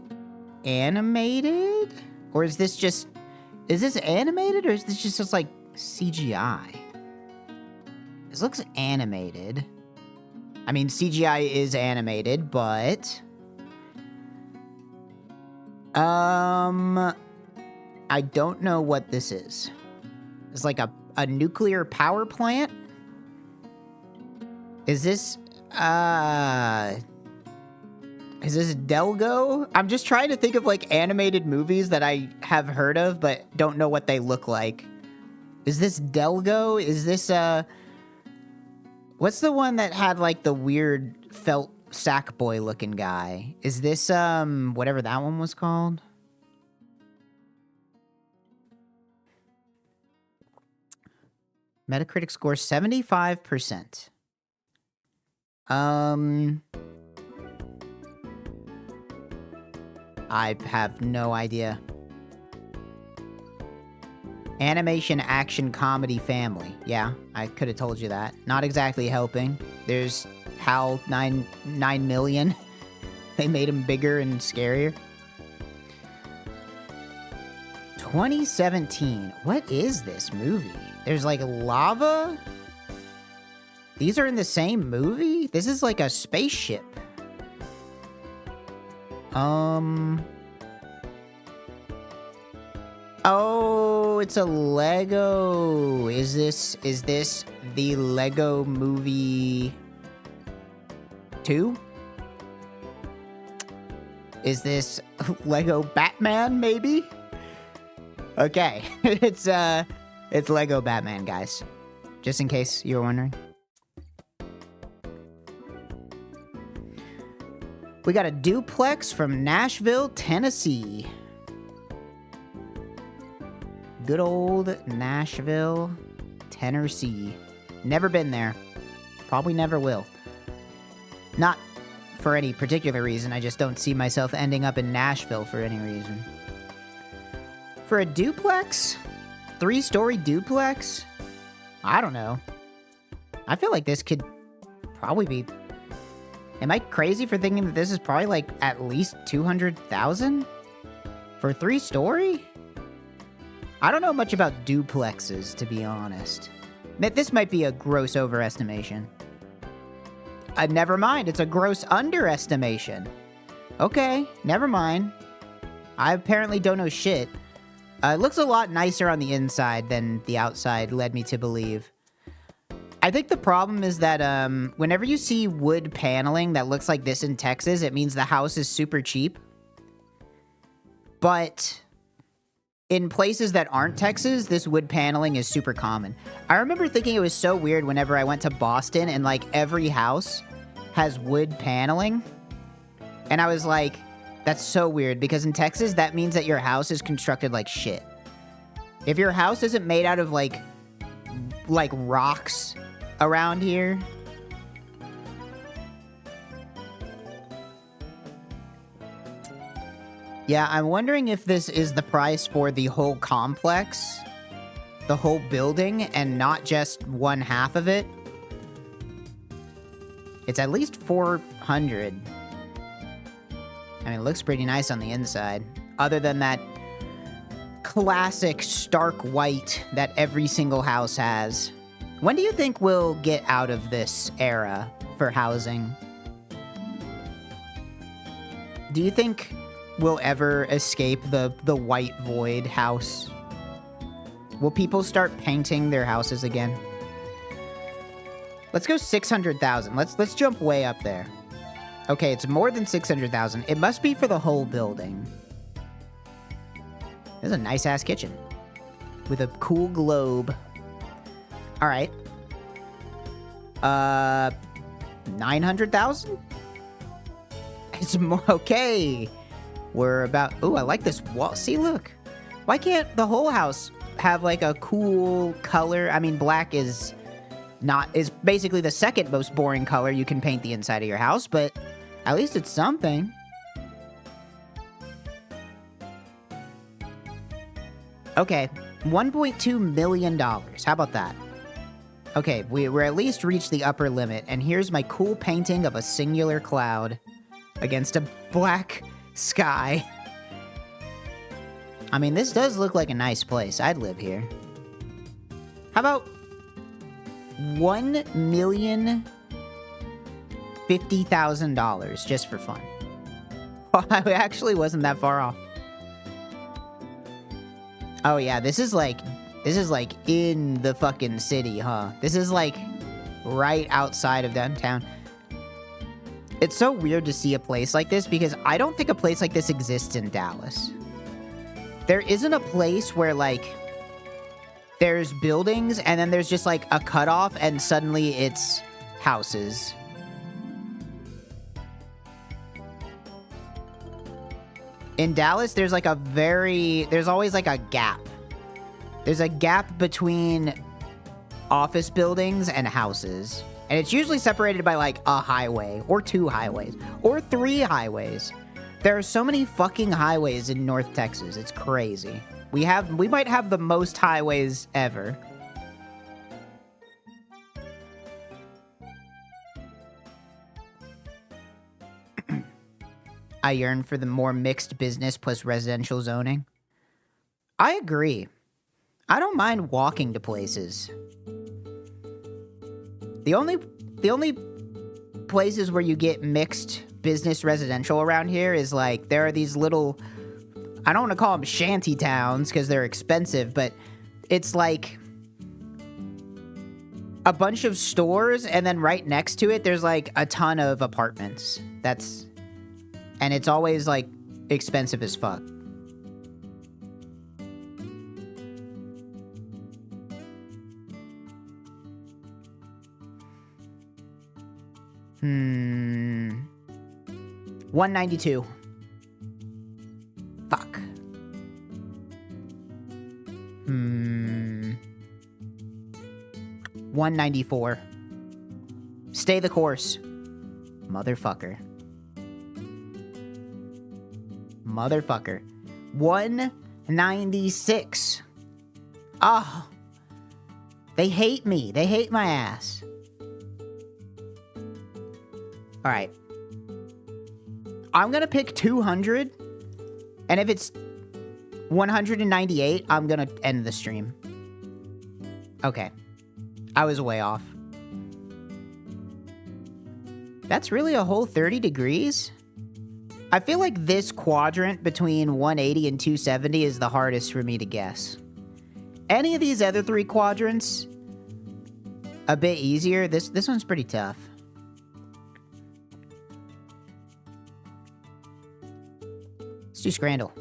Speaker 1: animated? Or is this animated, or is this just like CGI? This looks animated. I mean, CGI is animated, but... I don't know what this is. It's like a nuclear power plant? Is this Delgo? I'm just trying to think of like animated movies that I have heard of but don't know what they look like. Is this Delgo? Is this what's the one that had like the weird felt sack boy looking guy? Is this whatever that one was called? Metacritic score 75%. I have no idea. Animation, action, comedy, family. Yeah, I could have told you that. Not exactly helping. There's HAL 9 million. They made him bigger and scarier. 2017. What is this movie? There's like lava? These are in the same movie? This is like a spaceship. Oh, it's a Lego. Is this the Lego Movie 2? Is this Lego Batman, maybe? Okay. It's Lego Batman, guys. Just in case you were wondering. We got a duplex from Nashville, Tennessee. Good old Nashville, Tennessee. Never been there. Probably never will. Not for any particular reason. I just don't see myself ending up in Nashville for any reason. For a duplex? 3-story duplex? I don't know. I feel like this could probably be... Am I crazy for thinking that this is probably like at least 200,000? For 3-story? I don't know much about duplexes, to be honest. This might be a gross overestimation. Never mind, it's a gross underestimation. Okay, never mind. I apparently don't know shit. It looks a lot nicer on the inside than the outside led me to believe. I think the problem is that whenever you see wood paneling that looks like this in Texas, it means the house is super cheap. But in places that aren't Texas, this wood paneling is super common. I remember thinking it was so weird whenever I went to Boston and like every house has wood paneling. And I was like, that's so weird, because in Texas, that means that your house is constructed like shit. If your house isn't made out of like rocks around here. Yeah, I'm wondering if this is the price for the whole complex, the whole building, and not just one half of it. It's at least 400. I mean, it looks pretty nice on the inside, other than that classic stark white that every single house has. When do you think we'll get out of this era for housing? Do you think will ever escape the white void house? Will people start painting their houses again? Let's go 600,000. Let's jump way up there. Okay, it's more than 600,000. It must be for the whole building. There's a nice-ass kitchen with a cool globe. All right. 900,000? It's more, okay. We're about, ooh, I like this wall. See, look. Why can't the whole house have like a cool color? I mean, black is basically the second most boring color you can paint the inside of your house, but at least it's something. Okay, $1.2 million. How about that? Okay, we're at least reached the upper limit, and here's my cool painting of a singular cloud against a black sky. I mean, this does look like a nice place. I'd live here. How about $1,050,000 just for fun? I actually wasn't that far off. Oh yeah, this is like in the fucking city, huh? This is like right outside of downtown. It's so weird to see a place like this because I don't think a place like this exists in Dallas. There isn't a place where like there's buildings and then there's just like a cutoff and suddenly it's houses. In Dallas, there's always like a gap. There's a gap between office buildings and houses. And it's usually separated by like a highway or 2 highways or 3 highways. There are so many fucking highways in North Texas. It's crazy. We might have the most highways ever. I yearn for the more mixed business plus residential zoning. I agree. I don't mind walking to places. The only places where you get mixed business residential around here is like there are these little, I don't want to call them shanty towns because they're expensive, but it's like a bunch of stores and then right next to it there's like a ton of apartments. And it's always, like, expensive as fuck. $192. Fuck. $194. Stay the course. Motherfucker. 196. Oh. They hate me. They hate my ass. Alright. I'm gonna pick 200. And if it's 198, I'm gonna end the stream. Okay. I was way off. That's really a whole 30 degrees? I feel like this quadrant between 180 and 270 is the hardest for me to guess. Any of these other 3 quadrants, a bit easier. This one's pretty tough. Let's do Scrandle.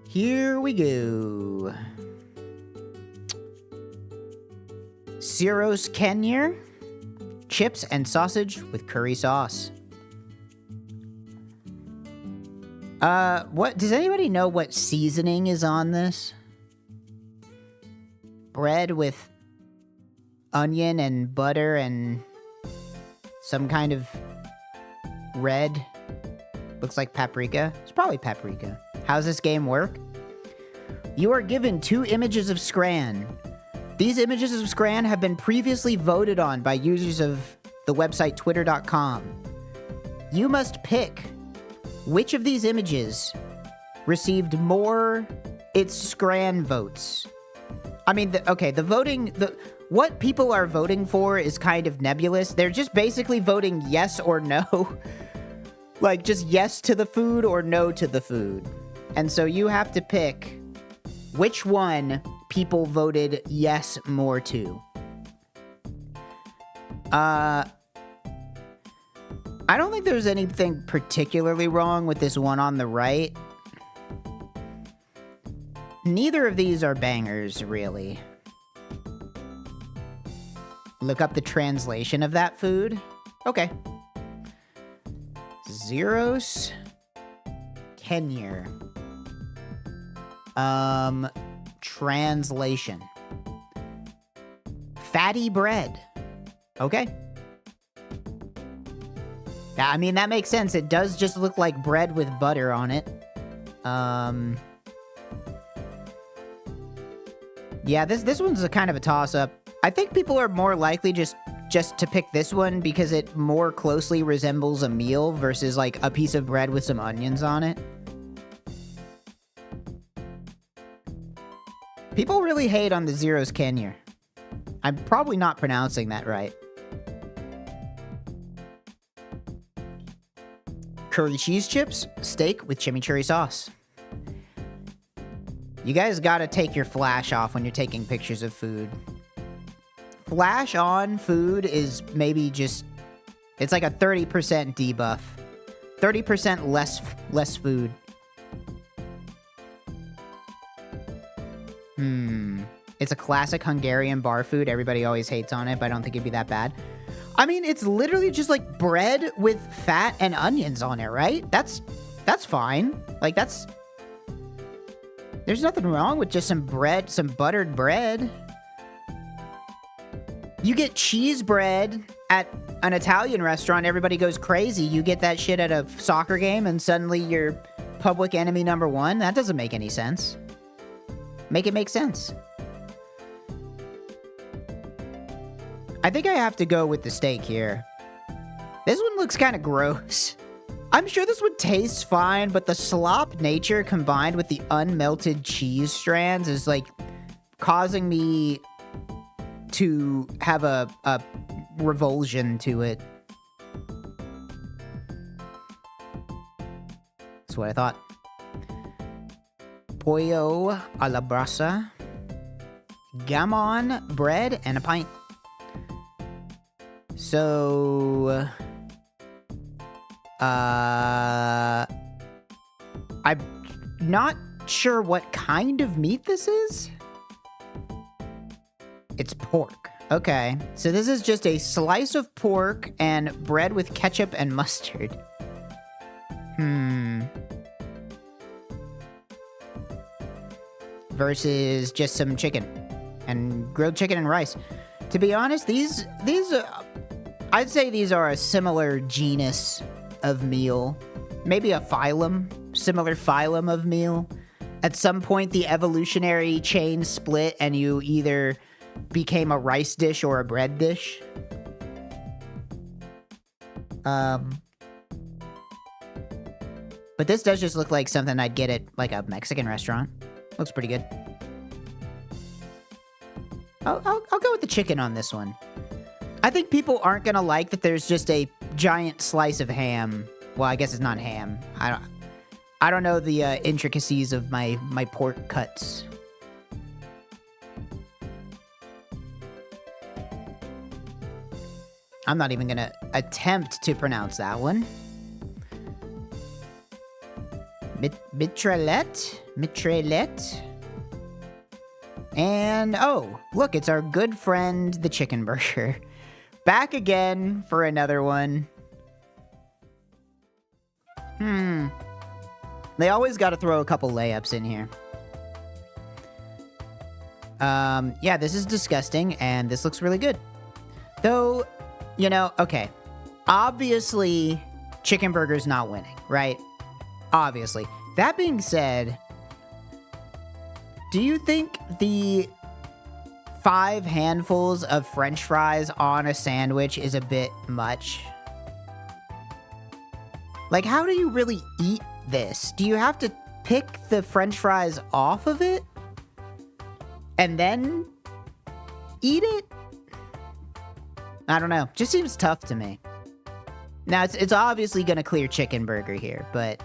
Speaker 1: Here we go. Ciros Kenyer, chips and sausage with curry sauce. What does anybody know what seasoning is on this? Bread with onion and butter and some kind of red. Looks like paprika. It's probably paprika. How's this game work? You are given 2 images of Scran. These images of Scran have been previously voted on by users of the website twitter.com. You must pick which of these images received more its Scran votes. I mean, the voting, what people are voting for is kind of nebulous. They're just basically voting yes or no. Like, just yes to the food or no to the food. And so you have to pick which one people voted yes more to. I don't think there's anything particularly wrong with this one on the right. Neither of these are bangers, really. Look up the translation of that food. Okay. Zeros Kenya. Translation. Fatty bread. Okay. Yeah, I mean, that makes sense. It does just look like bread with butter on it. Yeah, this one's a kind of a toss-up. I think people are more likely just to pick this one because it more closely resembles a meal versus like a piece of bread with some onions on it. People really hate on the Zeros Kenya. I'm probably not pronouncing that right. Curly cheese chips, steak with chimichurri sauce. You guys gotta take your flash off when you're taking pictures of food. Flash on food is maybe just... It's like a 30% debuff. 30% less food. It's a classic Hungarian bar food. Everybody always hates on it, but I don't think it'd be that bad. I mean, it's literally just like bread with fat and onions on it, right? That's fine. Like, that's... There's nothing wrong with just some bread, some buttered bread. You get cheese bread at an Italian restaurant, everybody goes crazy. You get that shit at a soccer game, and suddenly you're public enemy number one? That doesn't make any sense. Make it make sense. I think I have to go with the steak here. This one looks kind of gross. I'm sure this would taste fine, but the slop nature combined with the unmelted cheese strands is like causing me to have a revulsion to it. That's what I thought. Pollo a la brasa, gammon, bread, and a pint. So, I'm not sure what kind of meat this is. It's pork. Okay, so this is just a slice of pork and bread with ketchup and mustard. Versus just some chicken and grilled chicken and rice. To be honest, these I'd say these are a similar genus of meal. Maybe a phylum, similar phylum of meal. At some point, the evolutionary chain split and you either became a rice dish or a bread dish. But this does just look like something I'd get at like a Mexican restaurant. Looks pretty good. I'll go with the chicken on this one. I think people aren't gonna like that there's just a giant slice of ham. Well, I guess it's not ham. I don't know the intricacies of my pork cuts. I'm not even gonna attempt to pronounce that one. Mitrelette. And, oh, look, it's our good friend, the chicken burger. Back again for another one. They always got to throw a couple layups in here. Yeah, this is disgusting, and this looks really good. Though, you know, okay. Obviously, chicken burger's not winning, right? Obviously. That being said, do you think the 5 handfuls of French fries on a sandwich is a bit much? Like, how do you really eat this? Do you have to pick the French fries off of it and then eat it? I don't know. Just seems tough to me. Now, it's obviously going to clear chicken burger here, but,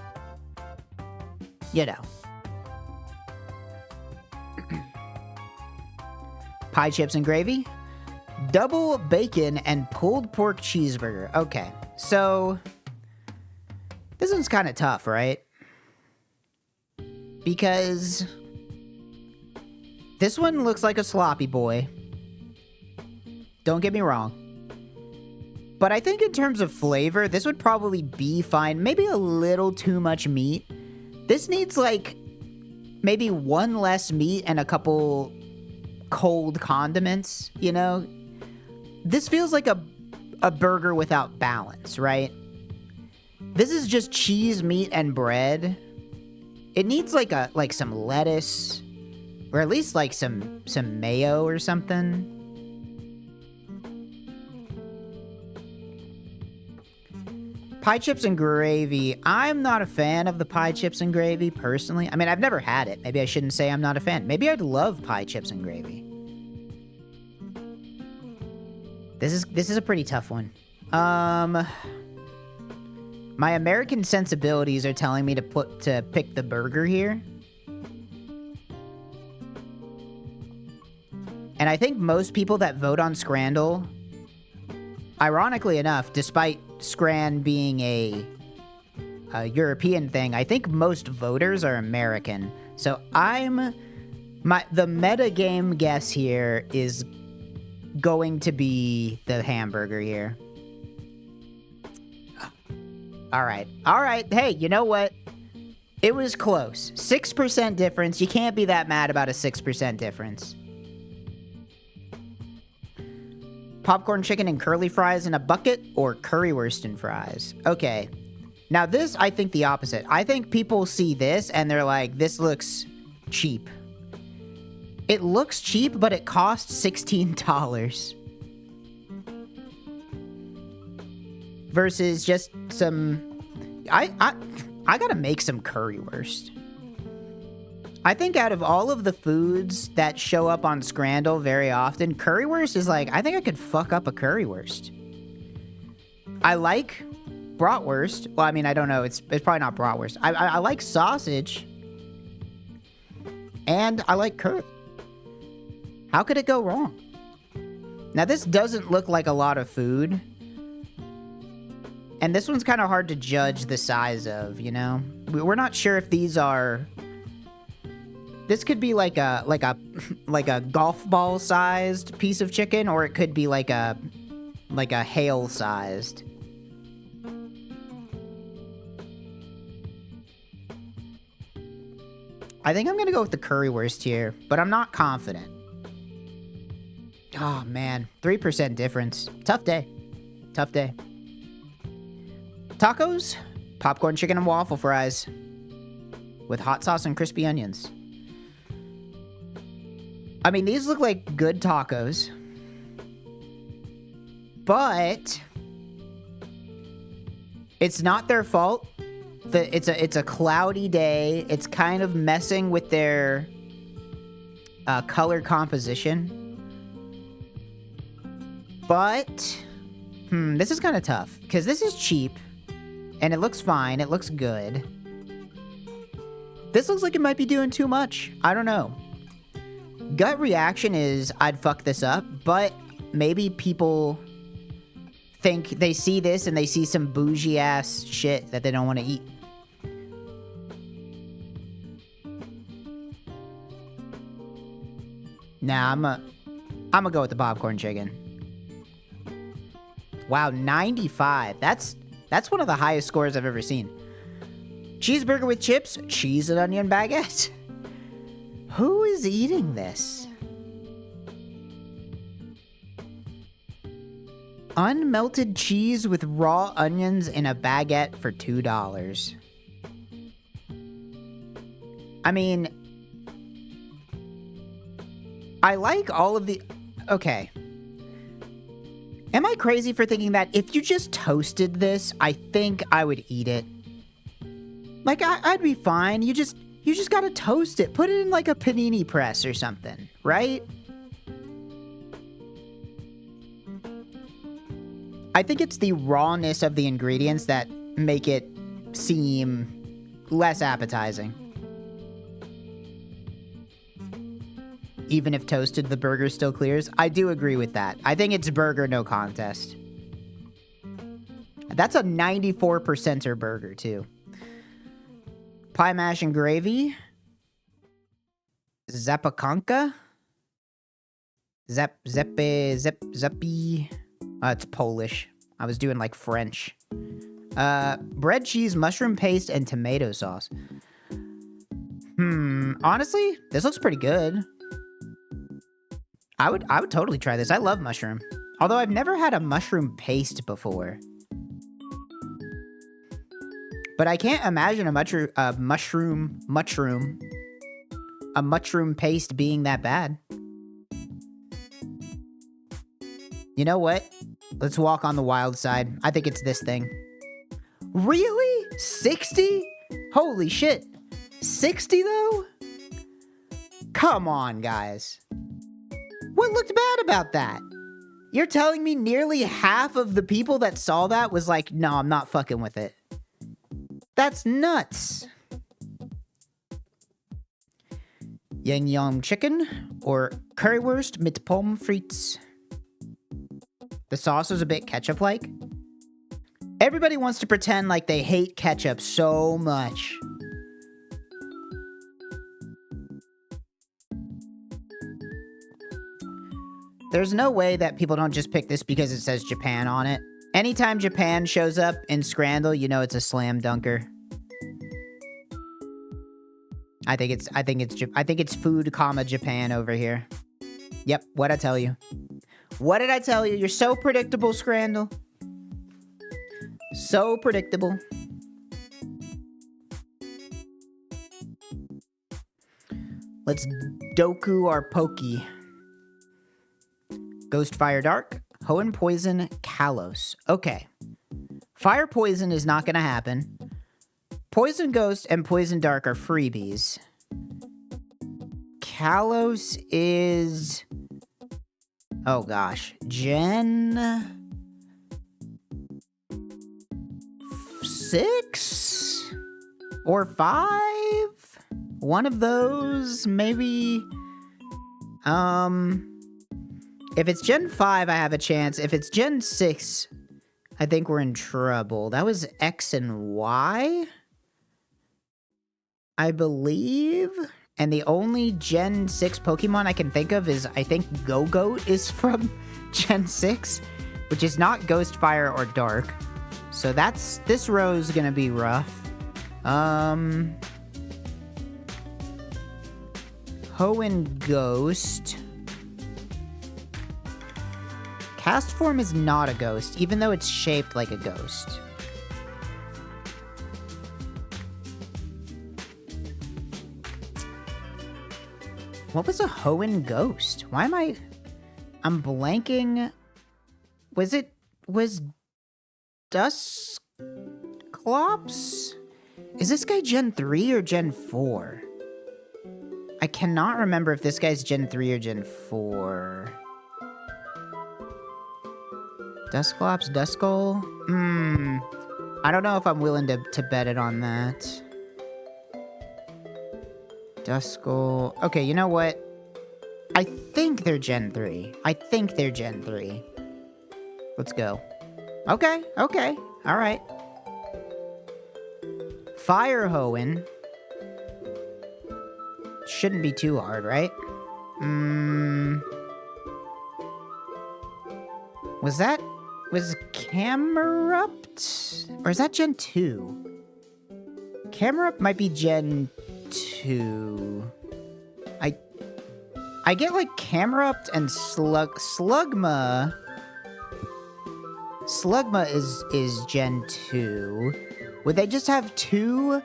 Speaker 1: you know. Pie chips and gravy. Double bacon and pulled pork cheeseburger. Okay, so this one's kind of tough, right? Because this one looks like a sloppy boy. Don't get me wrong. But I think in terms of flavor, this would probably be fine. Maybe a little too much meat. This needs, like, maybe one less meat and a couple cold condiments, you know? This feels like a burger without balance, right? This is just cheese, meat, and bread. It needs, like, some lettuce, or at least, like, some mayo or something. Pie chips and gravy. I'm not a fan of the pie chips and gravy, personally. I mean, I've never had it. Maybe I shouldn't say I'm not a fan. Maybe I'd love pie chips and gravy. This is a pretty tough one. My American sensibilities are telling me to pick the burger here. And I think most people that vote on Scrandle, ironically enough, despite Scran being a European thing, I think most voters are American. So the meta game guess here is going to be the hamburger here. All right. Hey, you know what? It was close. 6% difference. You can't be that mad about a 6% difference. Popcorn chicken and curly fries in a bucket, or currywurst and fries? Okay. Now this, I think the opposite. I think people see this and they're like, this looks cheap. It looks cheap, but it costs $16. Versus just some... I gotta make some currywurst. I think out of all of the foods that show up on Scrandle very often, currywurst is like, I think I could fuck up a currywurst. I like bratwurst. Well, I mean, I don't know. It's probably not bratwurst. I like sausage. And I like curry. How could it go wrong? Now, this doesn't look like a lot of food. And this one's kind of hard to judge the size of, you know? We're not sure if these are... This could be like a golf ball sized piece of chicken, or it could be like a hail sized. I think I'm gonna go with the currywurst here, but I'm not confident. Oh man, 3% difference. Tough day. Tough day. Tacos, popcorn chicken and waffle fries with hot sauce and crispy onions. I mean, these look like good tacos, but it's not their fault. It's a cloudy day. It's kind of messing with their color composition. But this is kind of tough because this is cheap and it looks fine. It looks good. This looks like it might be doing too much. I don't know. Gut reaction is I'd fuck this up, but maybe people think they see this and they see some bougie ass shit that they don't want to eat. Nah, I'm gonna go with the popcorn chicken. Wow, 95. That's one of the highest scores I've ever seen. Cheeseburger with chips, cheese and onion baguette. Who is eating this? Unmelted cheese with raw onions in a baguette for $2. I mean, I like all of the... Okay. Am I crazy for thinking that if you just toasted this, I think I would eat it? Like, I'd be fine. You just gotta toast it. Put it in like a panini press or something, right? I think it's the rawness of the ingredients that make it seem less appetizing. Even if toasted, the burger still clears. I do agree with that. I think it's burger no contest. That's a 94%er burger, too. Pie mash and gravy. Zapakanka. Zeppy. It's Polish. I was doing like French. Bread, cheese, mushroom paste, and tomato sauce. Honestly, this looks pretty good. I would totally try this. I love mushroom. Although I've never had a mushroom paste before. But I can't imagine a mushroom paste being that bad. You know what? Let's walk on the wild side. I think it's this thing. Really? 60? Holy shit. 60 though? Come on, guys. What looked bad about that? You're telling me nearly half of the people that saw that was like, no, I'm not fucking with it. That's nuts. Yang Yang chicken or currywurst mit pommes frites. The sauce is a bit ketchup-like. Everybody wants to pretend like they hate ketchup so much. There's no way that people don't just pick this because it says Japan on it. Anytime Japan shows up in Scrandle, you know it's a slam dunker. I think it's food, comma, Japan over here. Yep, what'd I tell you? What did I tell you? You're so predictable, Scrandle. So predictable. Let's Doku our Pokey. Ghost Fire Dark, Hoenn Poison, Kalos. Okay. Fire Poison is not going to happen. Poison Ghost and Poison Dark are freebies. Kalos is... oh gosh. Gen... 6? Or 5? One of those, maybe... If it's Gen 5, I have a chance. If it's Gen 6, I think we're in trouble. That was X and Y, I believe. And the only Gen 6 Pokemon I can think of is, I think Go-Goat is from Gen 6, which is not Ghost, Fire, or Dark. So this row is gonna be rough. Hoenn Ghost. Cast form is not a ghost, even though it's shaped like a ghost. What was a Hoenn Ghost? Why am I'm blanking. Was Dusclops? Is this guy Gen 3 or Gen 4? I cannot remember if this guy's Gen 3 or Gen 4. Dusclops, Duskull? I don't know if I'm willing to bet it on that. Duskull. Okay, you know what? I think they're Gen 3. Let's go. Okay. Alright. Fire Hoenn. Shouldn't be too hard, right? Was Camerupt? Or is that Gen 2? Camerupt might be Gen 2. I get like Camerupt and Slugma. Slugma is Gen 2. Would they just have two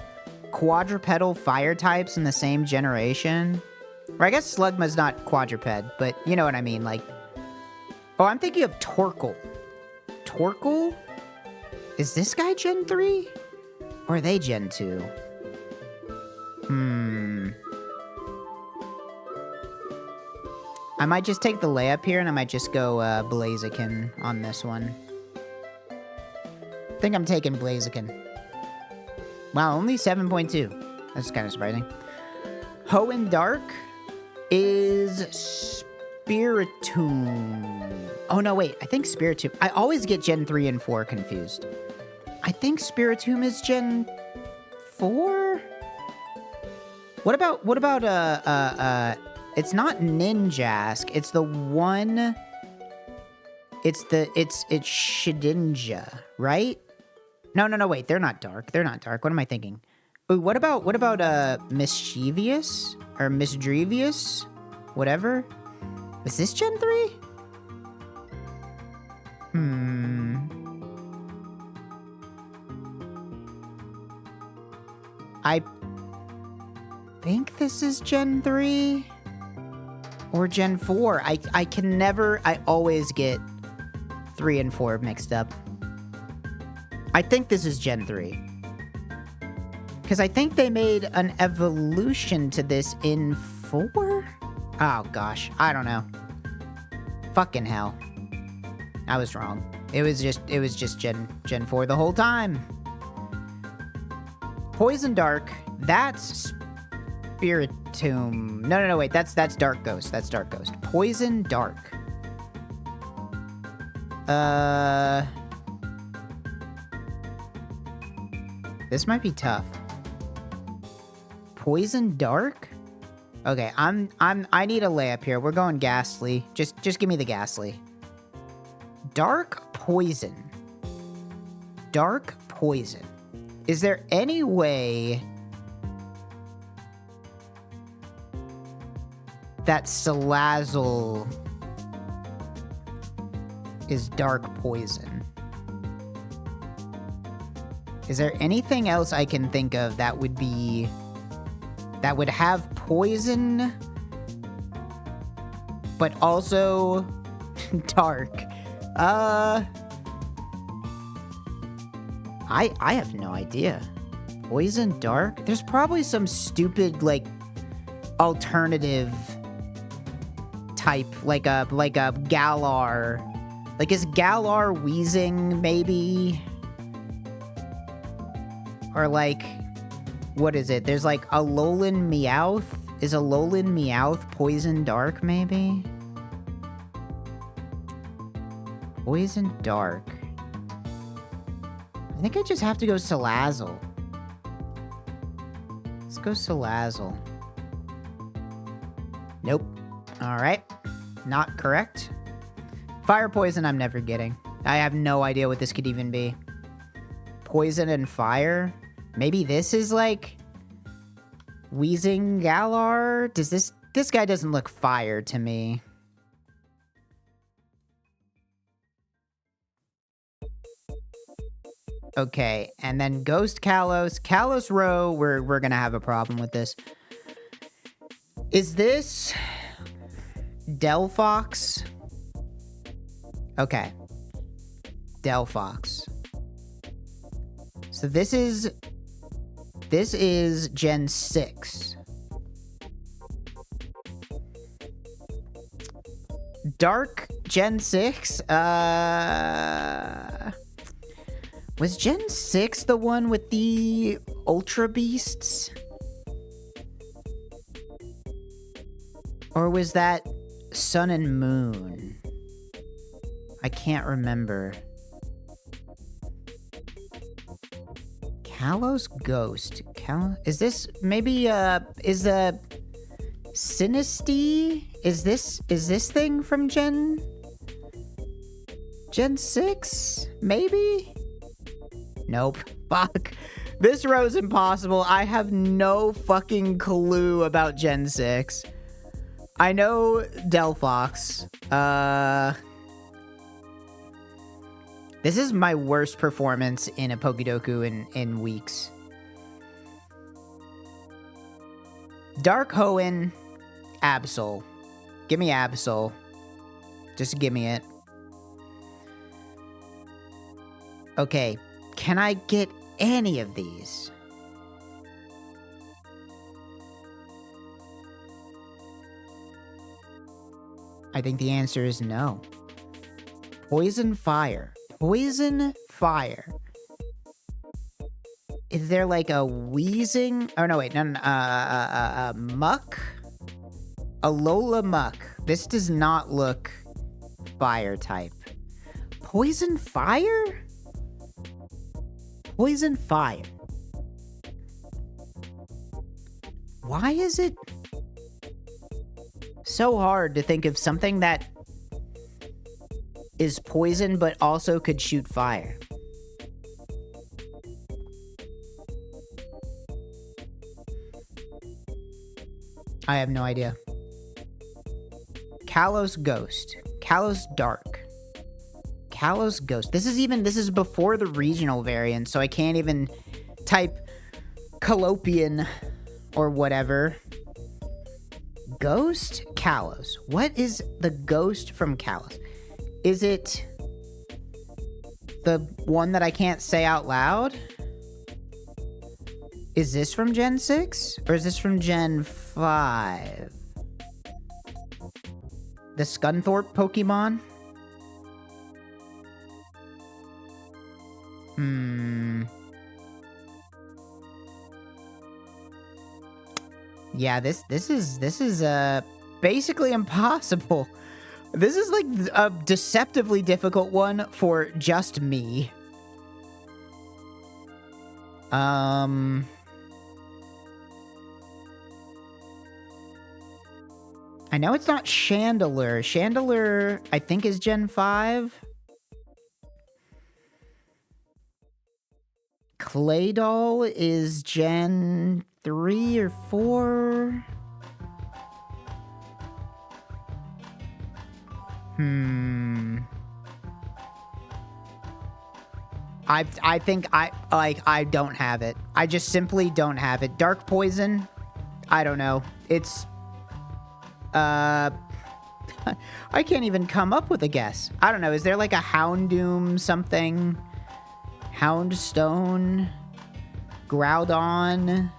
Speaker 1: quadrupedal fire types in the same generation? Or I guess Slugma's not quadruped, but you know what I mean, like... oh, I'm thinking of Torkoal. Torkoal? Is this guy Gen 3? Or are they Gen 2? I might just take the layup here, and I might just go Blaziken on this one. I think I'm taking Blaziken. Wow, only 7.2. That's kind of surprising. Hoenn Dark is Spiritomb. Oh, no, wait. I think Spiritomb... I always get Gen 3 and 4 confused. I think Spiritomb is Gen 4? What about, it's not Ninjask. It's the one... It's Shedinja, right? No, wait. They're not dark. They're not dark. What am I thinking? Ooh, what about Mischievous? Or Misdrevious? Whatever. Is this Gen 3? I think this is Gen 3 or Gen 4. I can never, I always get 3 and 4 mixed up. I think this is Gen 3. Because I think they made an evolution to this in 4? Oh gosh, I don't know. Fucking hell. I was wrong. It was just Gen 4 the whole time. Poison Dark, that's Spiritomb. No, wait, that's Dark Ghost. That's Dark Ghost. Poison Dark. This might be tough. Poison Dark? Okay, I need a layup here. We're going Ghastly. Just give me the Ghastly. Dark Poison. Dark Poison. Is there any way that Salazzle is Dark Poison? Is there anything else I can think of that would be... that would have poison, but also dark? I have no idea. Poison Dark? There's probably some stupid, like, alternative type, like a Galar. Like, is Galar Wheezing, maybe? Or, like, what is it? There's, like, Alolan Meowth? Is Alolan Meowth Poison Dark, maybe? Poison Dark. I think I just have to go Salazzle. Let's go Salazzle. Nope. Alright. Not correct. Fire Poison I'm never getting. I have no idea what this could even be. Poison and Fire? Maybe this is like... Wheezing Galar? Does this guy doesn't look fire to me. Okay, and then Ghost Kalos. Kalos Row, we're gonna have a problem with this. Is this Delphox? Okay. Delphox. So this is Gen 6. Dark Gen 6? Was Gen 6 the one with the Ultra Beasts? Or was that Sun and Moon? I can't remember. Kalos Ghost. Is this maybe is the Sinistea? Is this thing from Gen 6? Maybe? Nope. Fuck. This row's impossible. I have no fucking clue about Gen 6. I know Delphox. This is my worst performance in a Pokedoku in weeks. Dark Hoenn, Absol. Give me Absol. Just give me it. Okay. Can I get any of these? I think the answer is no. Poison Fire. Poison Fire. Is there like a wheezing? Oh, no, wait. No, no, muck? A Lola muck. This does not look fire type. Poison fire? Poison fire. Why is it so hard to think of something that is poison but also could shoot fire? I have no idea. Kalos Ghost. Kalos Dark. Kalos Ghost. This is before the regional variant, so I can't even type Calopian or whatever. Ghost? Kalos. What is the ghost from Kalos? Is it the one that I can't say out loud? Is this from Gen 6? Or is this from Gen 5? The Scunthorpe Pokemon? Yeah, this is basically impossible. This is like a deceptively difficult one for just me. I know it's not Chandelure. Chandelure, I think, is Gen 5. Claydol is Gen 3 or 4. I think I don't have it. I just simply don't have it. Dark Poison? I don't know. It's I can't even come up with a guess. I don't know. Is there like a Houndoom something? Houndstone? Groudon?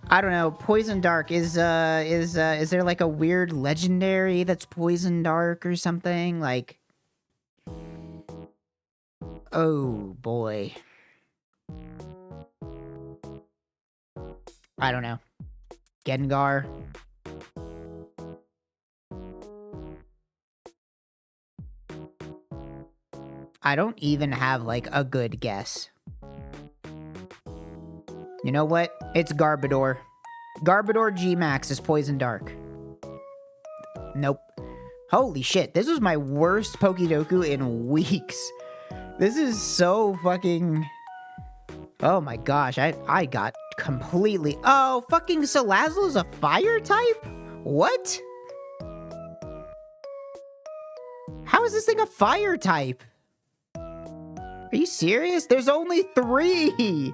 Speaker 1: I don't know. Poison Dark is there like a weird legendary that's Poison Dark or something? Like, oh boy. I don't know. Gengar? I don't even have like a good guess. You know what? It's Garbodor. Garbodor G-Max is Poison Dark. Nope. Holy shit, this was my worst Pokédoku in weeks. This is so fucking... Oh my gosh, I got completely... Oh, fucking Salazzle is a fire type? What? How is this thing a fire type? Are you serious? There's only 3!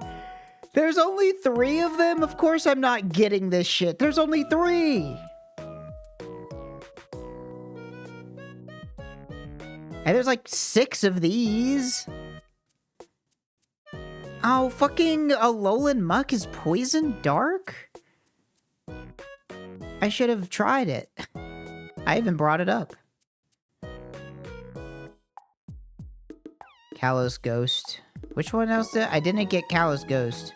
Speaker 1: There's only 3 of them? Of course I'm not getting this shit. There's only 3! And there's like 6 of these. Oh, fucking Alolan Muck is Poison Dark? I should have tried it. I even brought it up. Kalos Ghost. Which one else did I didn't get Kalos Ghost.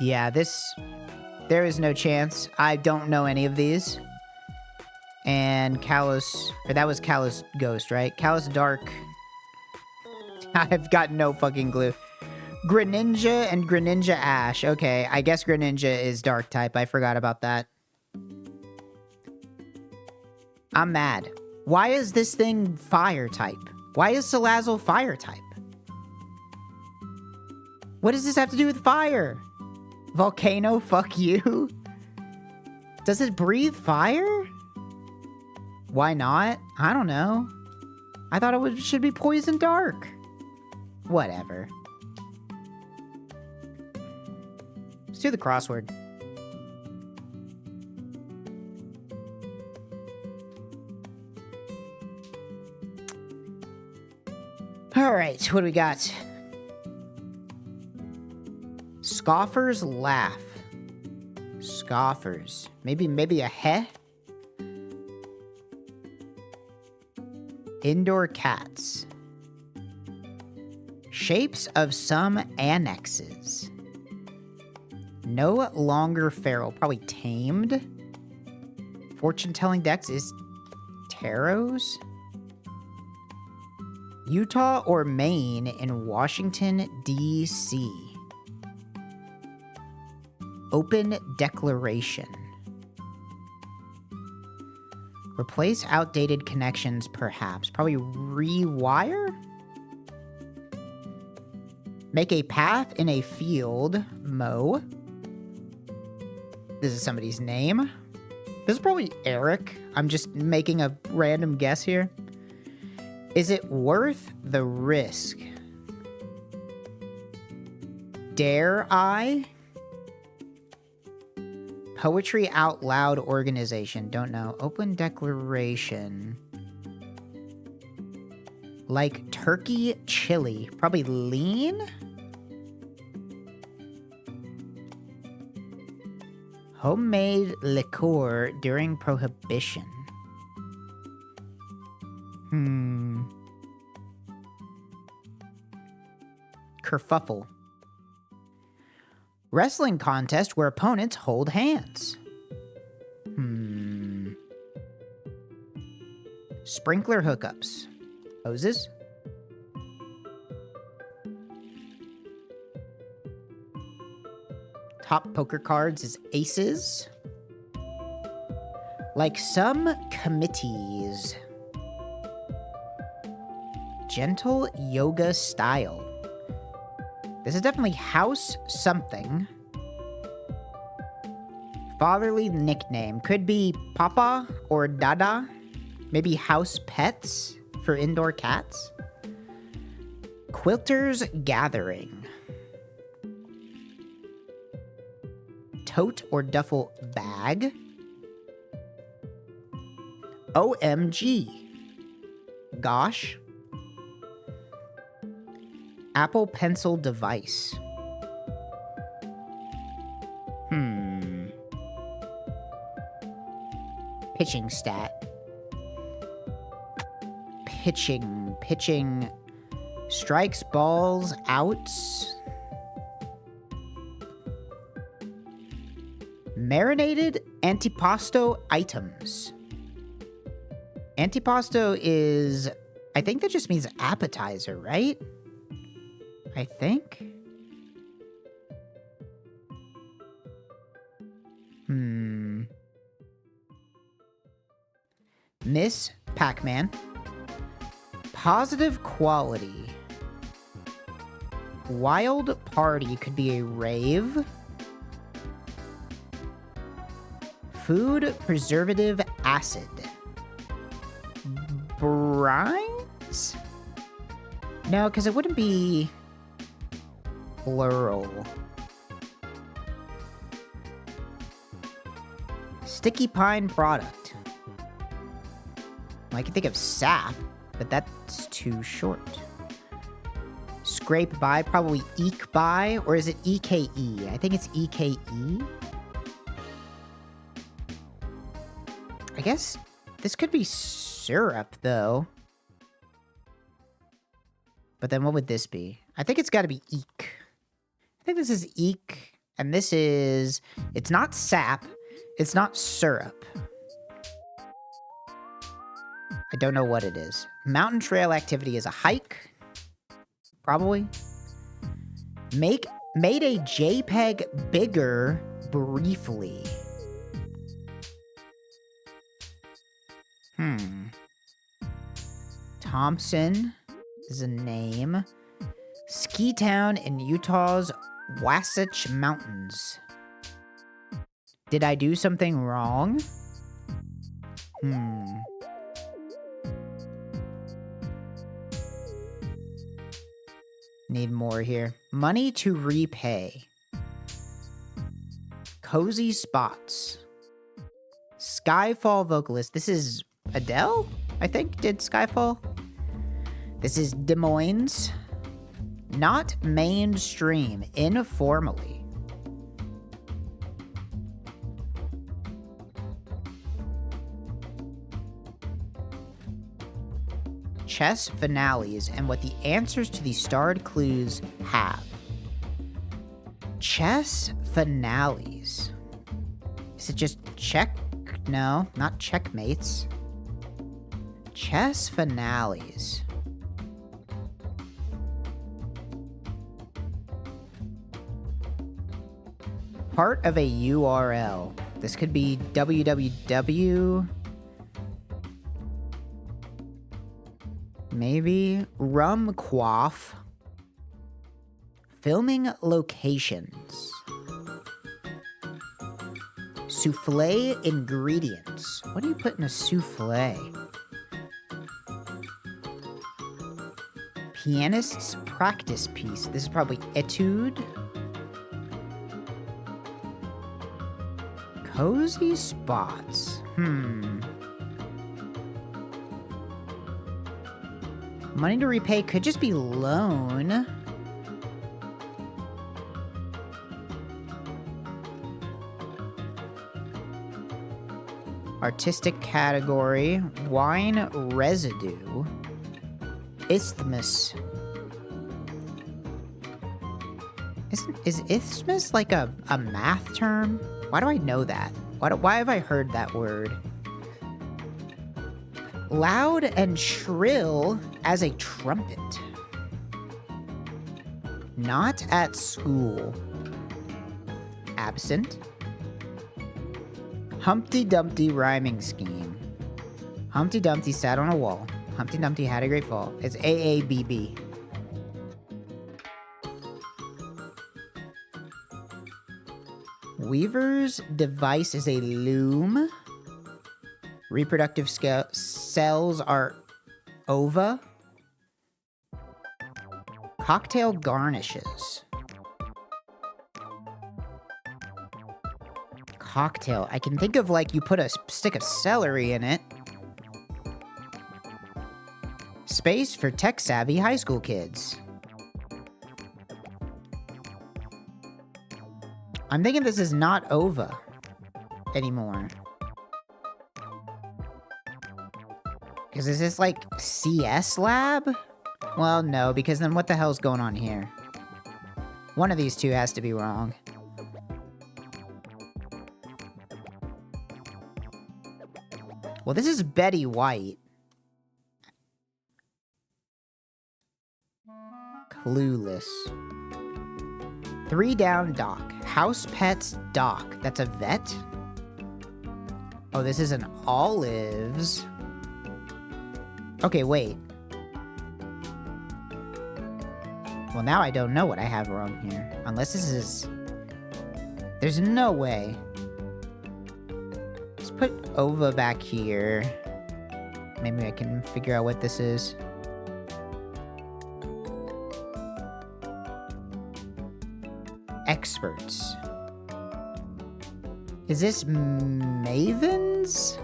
Speaker 1: Yeah, there is no chance. I don't know any of these. And Kalos, or that was Kalos Ghost, right? Kalos Dark. I've got no fucking clue. Greninja and Greninja Ash. Okay, I guess Greninja is Dark type. I forgot about that. I'm mad. Why is this thing Fire type? Why is Salazzle Fire type? What does this have to do with fire? Volcano, fuck you? Does it breathe fire? Why not? I don't know. I thought it should be Poison Dark. Whatever. Let's do the crossword. All right, what do we got? Scoffers laugh. Scoffers. Maybe a heh? Indoor cats. Shapes of some annexes. No longer feral, probably tamed. Fortune-telling decks is tarots. Utah or Maine in Washington, D.C. Open declaration. Replace outdated connections, perhaps. Probably rewire? Make a path in a field. Mow. This is somebody's name. This is probably Eric. I'm just making a random guess here. Is it worth the risk? Dare I? Poetry Out Loud organization. Don't know. Open declaration. Like turkey chili. Probably lean? Homemade liqueur during Prohibition. Kerfuffle. Wrestling contest where opponents hold hands. Sprinkler hookups. Hoses. Top poker cards is aces. Like some committees. Gentle yoga style. This is definitely house something. Fatherly nickname. Could be Papa or Dada. Maybe house pets for indoor cats. Quilters Gathering. Tote or duffel bag. OMG. Gosh. Apple Pencil device. Pitching stat. Pitching. Strikes, balls, outs. Marinated antipasto items. Antipasto is, I think that just means appetizer, right? I think. Miss Pac-Man. Positive quality. Wild party could be a rave. Food preservative acid. Brines? No, because it wouldn't be plural. Sticky pine product. I can think of sap, but that's too short. Scrape by, probably eke by, or is it EKE? I think it's EKE. I guess this could be syrup, though. But then what would this be? I think it's got to be eek. I think this is eek, and this is... It's not sap. It's not syrup. I don't know what it is. Mountain trail activity is a hike. Probably. Made a JPEG bigger briefly. Thompson is a name. Ski town in Utah's Wasatch Mountains. Did I do something wrong? Need more here. Money to repay. Cozy spots. Skyfall vocalist. This is Adele, I think, did Skyfall. This is Des Moines. Not mainstream. Informally. chess finales and what the answers to these starred clues have. Chess finales. Is it just check? No, not checkmates. Chess finales. Part of a URL. This could be www. Maybe Rumquaff. Filming locations. Souffle ingredients. What do you put in a souffle? Pianist's practice piece. This is probably etude. Cozy spots. Money to repay could just be loan. Artistic category. Wine residue. Isthmus. Is isthmus like a math term? Why do I know that? Why have I heard that word? Loud and shrill as a trumpet. Not at school. Absent. Humpty Dumpty rhyming scheme. Humpty Dumpty sat on a wall. Humpty Dumpty had a great fall. It's AABB. Weaver's device is a loom. Reproductive cells are ova. Cocktail garnishes. Cocktail. I can think of like you put a stick of celery in it. Space for tech-savvy high school kids. I'm thinking this is not OVA anymore. Because is this like CS lab? Well, no, because then what the hell's going on here? One of these two has to be wrong. Well, this is Betty White. Clueless. 3 down dock. House pets dock. That's a vet? Oh, this is an Olives. Okay, wait. Well, now I don't know what I have wrong here. Unless this is... There's no way. Let's put Ova back here. Maybe I can figure out what this is. Experts. Is this Mavens?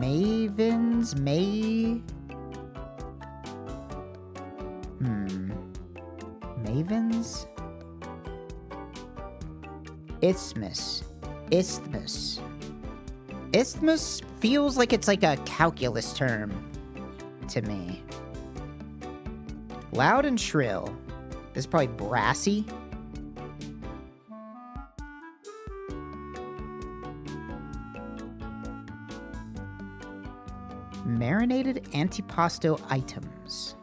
Speaker 1: Mavens? Mavens? Isthmus. Isthmus feels like it's like a calculus term to me. Loud and shrill. This is probably brassy. Marinated antipasto items.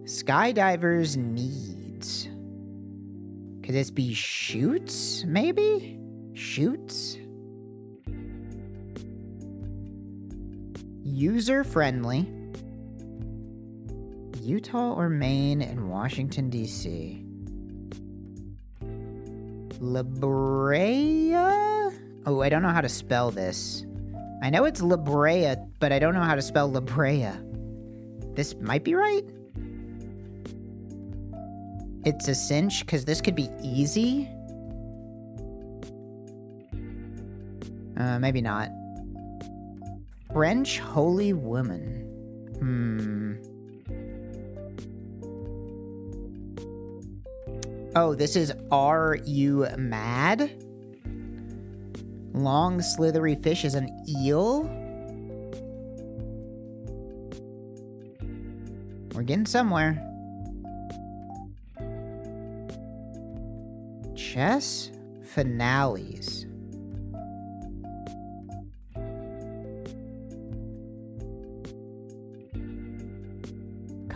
Speaker 1: Skydivers needs. Could this be shoots, maybe? Shoots? User-friendly. Utah or Maine and Washington, D.C. La Brea? Oh, I don't know how to spell this. I know it's La Brea, but I don't know how to spell La Brea. This might be right? It's a cinch, because this could be easy. Maybe not. French holy woman. Oh, this is Are You Mad? Long slithery fish is an eel? We're getting somewhere. Chess finales.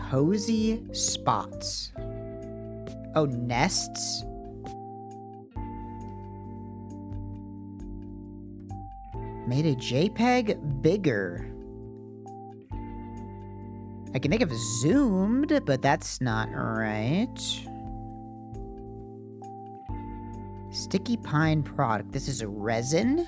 Speaker 1: Cozy spots. Oh, nests? Made a JPEG bigger. I can think of zoomed, but that's not right. Sticky pine product. This is a resin.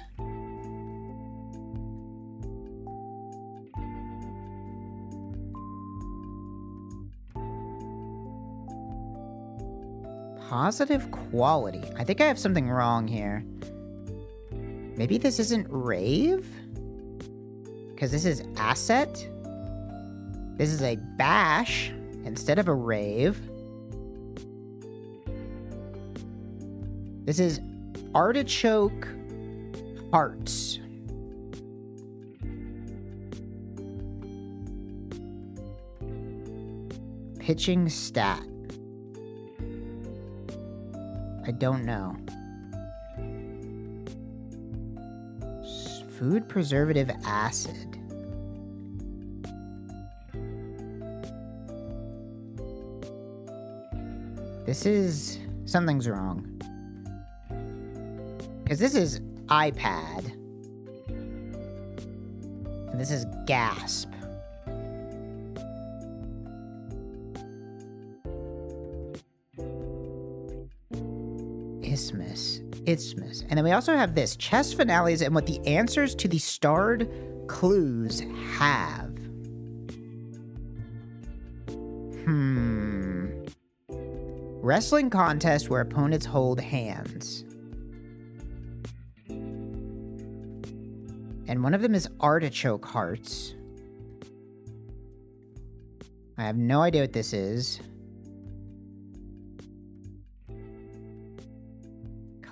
Speaker 1: Positive quality. I think I have something wrong here. Maybe this isn't rave? Because this is asset? This is a bash instead of a rave. This is artichoke hearts. Pitching stat. I don't know. Food preservative acid. This is... something's wrong. Because this is iPad. And this is gasp. Isthmus. And then we also have this. Chess finales and what the answers to the starred clues have. Wrestling contest where opponents hold hands. And one of them is artichoke hearts. I have no idea what this is.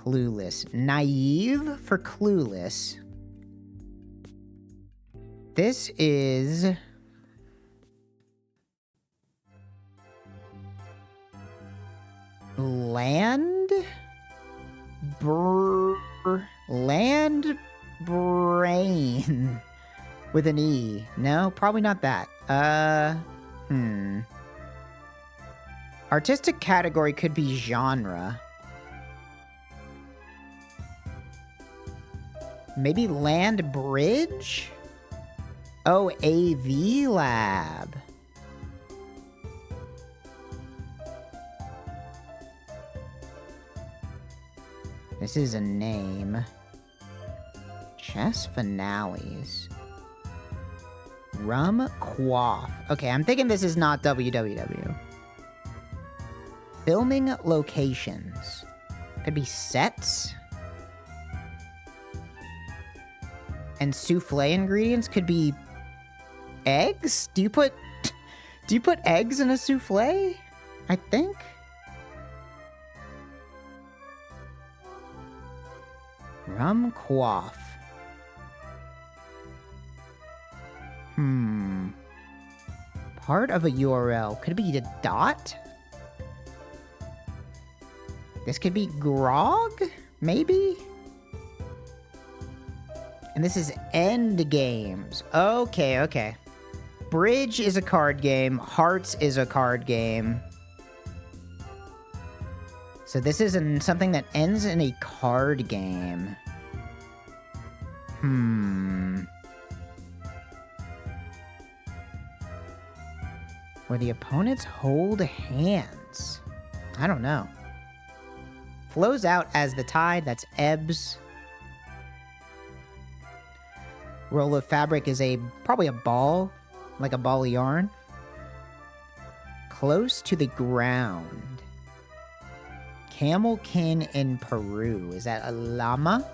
Speaker 1: Clueless. Naive for clueless. This is... Land brain with an E. No, probably not that. Artistic category could be genre. Maybe land bridge? Oh, AV lab. This is a name. Chess finales. Rum quaff. Okay, I'm thinking this is not WWW. Filming locations. Could be sets. And souffle ingredients could be eggs? Do you put eggs in a souffle? I think. Rum quaff. Part of a URL. Could it be a dot? This could be grog? Maybe? And this is end games. Okay. Bridge is a card game. Hearts is a card game. So this is something that ends in a card game. Where the opponents hold hands. I don't know. Flows out as the tide. That's ebbs. Roll of fabric is probably a ball. Like a ball of yarn. Close to the ground. Camelkin in Peru. Is that a llama?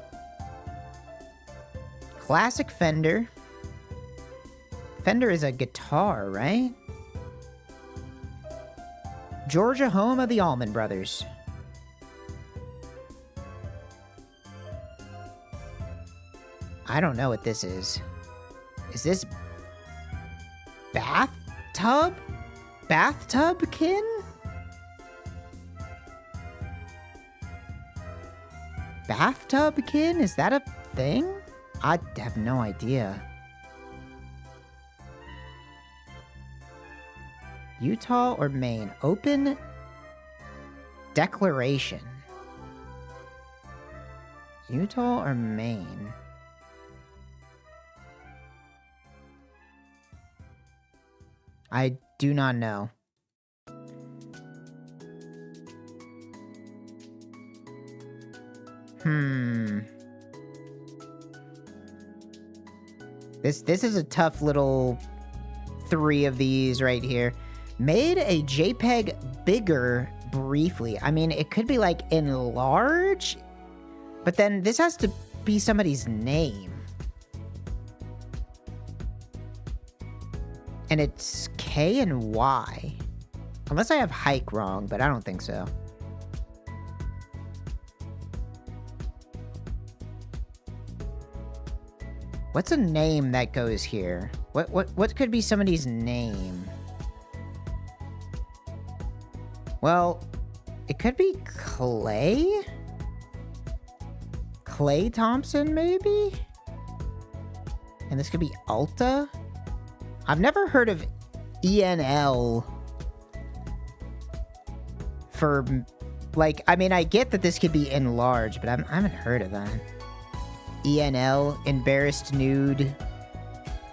Speaker 1: Classic Fender. Fender is a guitar, right? Georgia, home of the Allman Brothers. I don't know what this is. Is this bathtub? Bathtubkin? Bathtubkin? Is that a thing? I have no idea. Utah or Maine? Open declaration. Utah or Maine? I do not know. This is a tough little 3 of these right here. Made a JPEG bigger briefly. I mean, it could be like enlarge, but then this has to be somebody's name. And it's K and Y. Unless I have hike wrong, but I don't think so. What's a name that goes here? What could be somebody's name? Well, it could be Clay? Clay Thompson, maybe? And this could be Alta? I've never heard of ENL for, like, I mean, I get that this could be enlarged, but I haven't heard of that. ENL, embarrassed nude,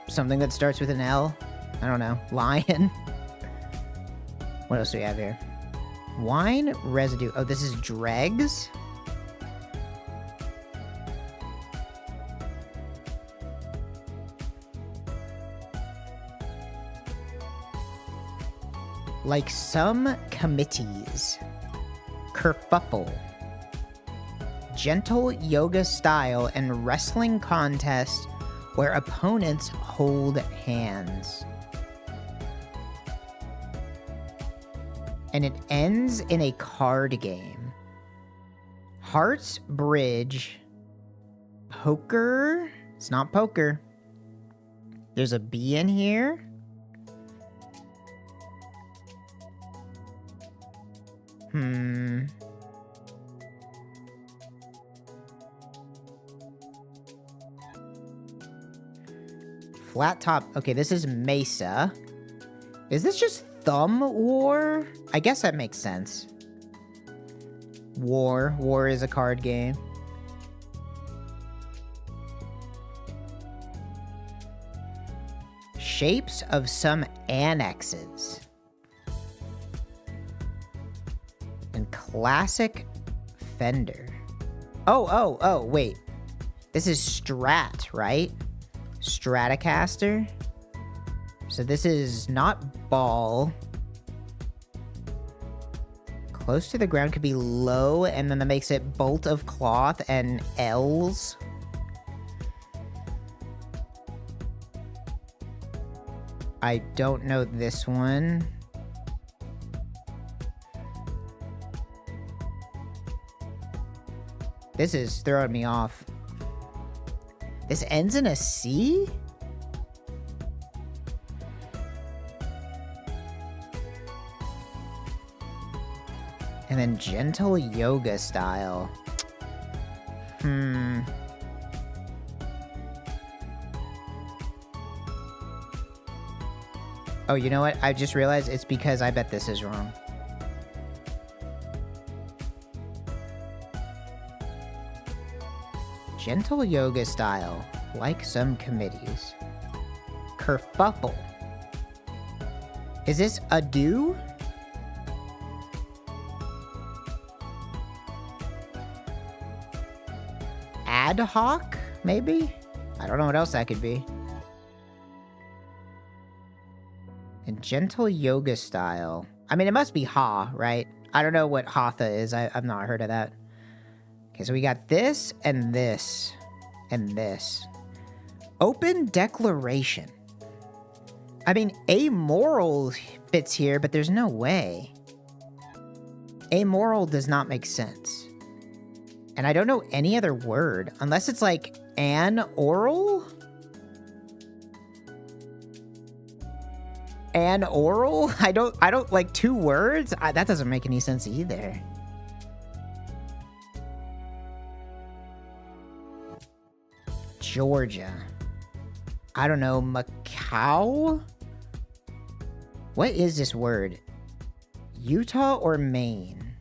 Speaker 1: something that starts with an L. I don't know. Lion. What else do we have here? Wine residue. Oh, this is dregs. Like some committees. Kerfuffle. Gentle yoga style and wrestling contest where opponents hold hands. And it ends in a card game. Hearts Bridge. Poker. It's not poker. There's a B in here. Flat top. Okay, this is Mesa. Is this just Thumb War? I guess that makes sense. War. War is a card game. Shapes of some annexes. And classic Fender. Oh, wait. This is Strat, right? Stratocaster. So this is not ball. Close to the ground could be low, and then that makes it bolt of cloth and L's. I don't know this one. This is throwing me off. This ends in a C? And then gentle yoga style. Oh, you know what? I just realized it's because I bet this is wrong. Gentle yoga style, like some committees. Kerfuffle. Is this a do? Ad hoc, maybe? I don't know what else that could be. And gentle yoga style. I mean, it must be Ha, right? I don't know what Hatha is. I've not heard of that. Okay, so we got this and this and this. Open declaration. I mean, amoral fits here, but there's no way. Amoral does not make sense. And I don't know any other word, unless it's like an oral? An oral? I don't like 2 words? That doesn't make any sense either. Georgia. I don't know, Macau? What is this word? Utah or Maine?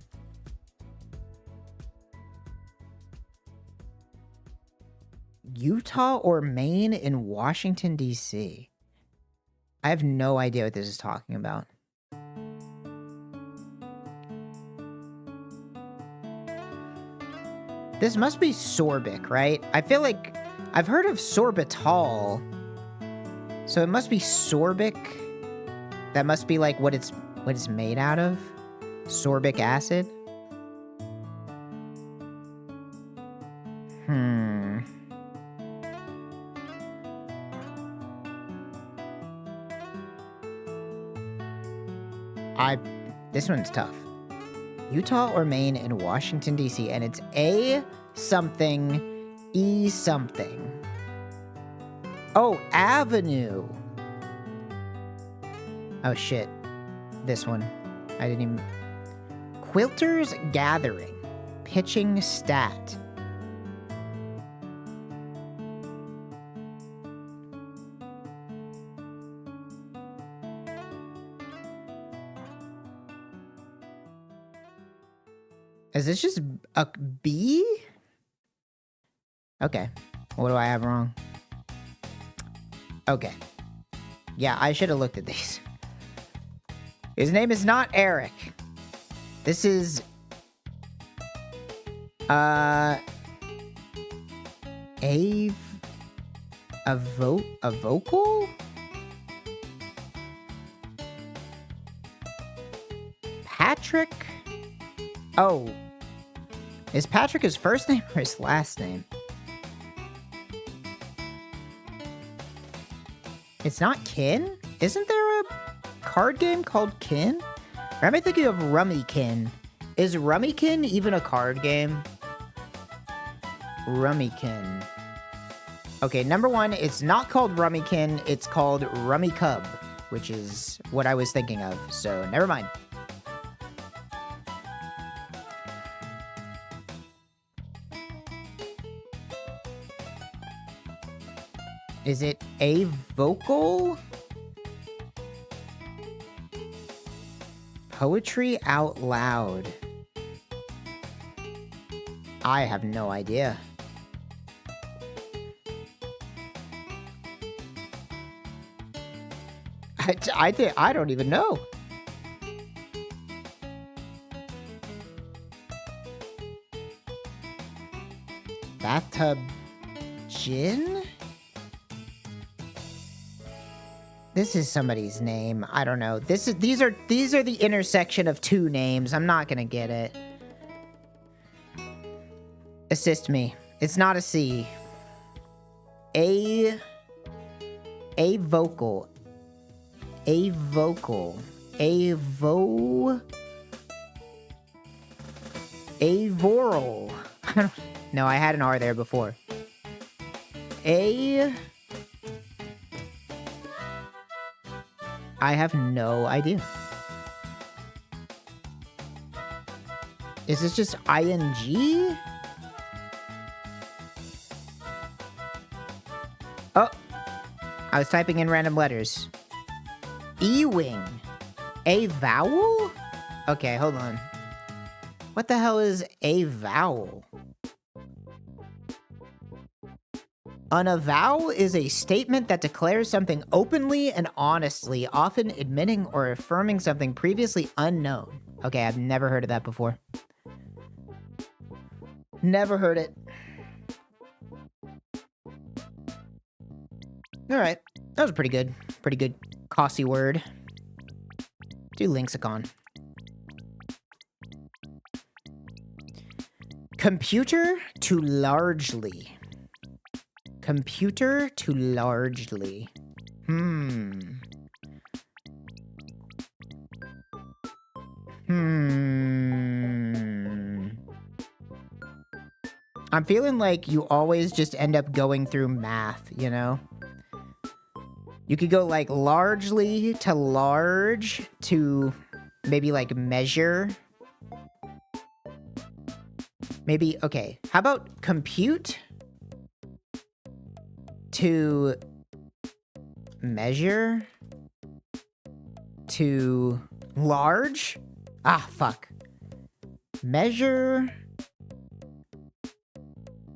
Speaker 1: Utah or Maine in Washington, D.C.? I have no idea what this is talking about. This must be sorbic, right? I feel like I've heard of sorbitol. So it must be sorbic. That must be like what it's made out of. Sorbic acid. This one's tough. Utah or Maine in Washington, D.C. And it's A something, E something. Oh, Avenue. Oh, shit. This one. I didn't even... Quilters Gathering. Pitching stat. Is this just a B? Okay. What do I have wrong? Okay. Yeah, I should have looked at these. His name is not Eric. This is... A vocal? Patrick? Oh. Is Patrick his first name or his last name? It's not Kin? Isn't there a card game called Kin? Or am I thinking of Rummykin? Is Rummykin even a card game? Rummykin. Okay, number 1, it's not called Rummykin, it's called Rummy Cub, which is what I was thinking of, so never mind. Is it a vocal? Poetry out loud. I have no idea. I don't even know. Bathtub gin? This is somebody's name. I don't know. These are the intersection of 2 names. I'm not gonna get it. Assist me. It's not a C. A vocal. A vocal. Avoral. No, I had an R there before. I have no idea. Is this just ING? Oh, I was typing in random letters. E-wing. A vowel? Okay, hold on. What the hell is a vowel? An avowal is a statement that declares something openly and honestly, often admitting or affirming something previously unknown. Okay, I've never heard of that before. Never heard it. Alright, that was pretty good. Pretty good Cossi word. Do lexicon. Computer to largely. Computer to largely. I'm feeling like you always just end up going through math, you know? You could go like largely to large to maybe like measure. Maybe, okay, how about compute to measure to large? Ah, fuck. Measure.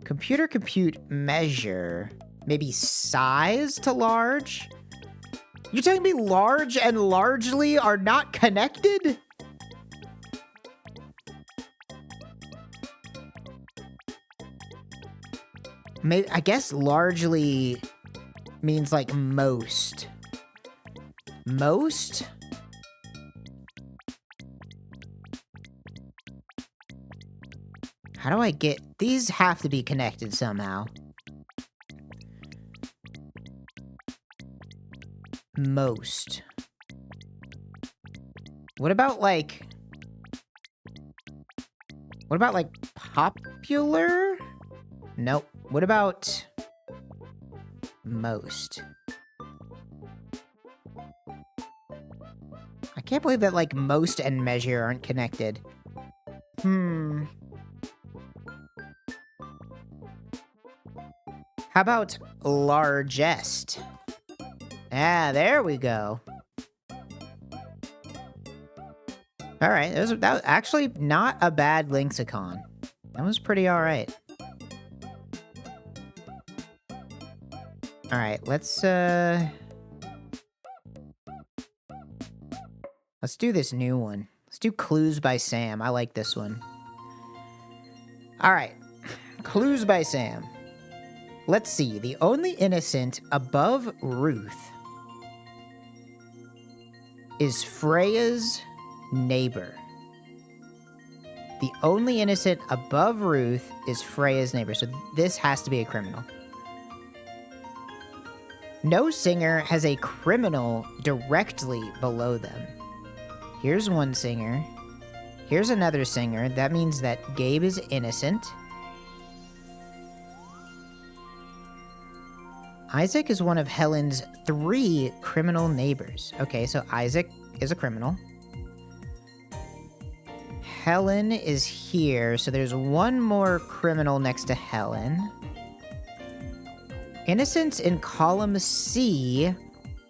Speaker 1: Computer compute measure. Maybe size to large? You're telling me large and largely are not connected? Maybe, I guess largely means like most. Most? How do I get... These have to be connected somehow. Most. What about like... What about like popular? Nope. What about most? I can't believe that like most and measure aren't connected. How about largest? Ah, there we go. All right, that was actually not a bad lexicon. That was pretty all right. All right, let's do this new one. Let's do Clues by Sam. I like this one. All right, Clues by Sam. Let's see. The only innocent above Ruth is Freya's neighbor. The only innocent above Ruth is Freya's neighbor. So this has to be a criminal. No singer has a criminal directly below them. Here's one singer. Here's another singer. That means that Gabe is innocent. Isaac is one of Helen's 3 criminal neighbors. Okay, so Isaac is a criminal. Helen is here, so there's one more criminal next to Helen. Innocents in column C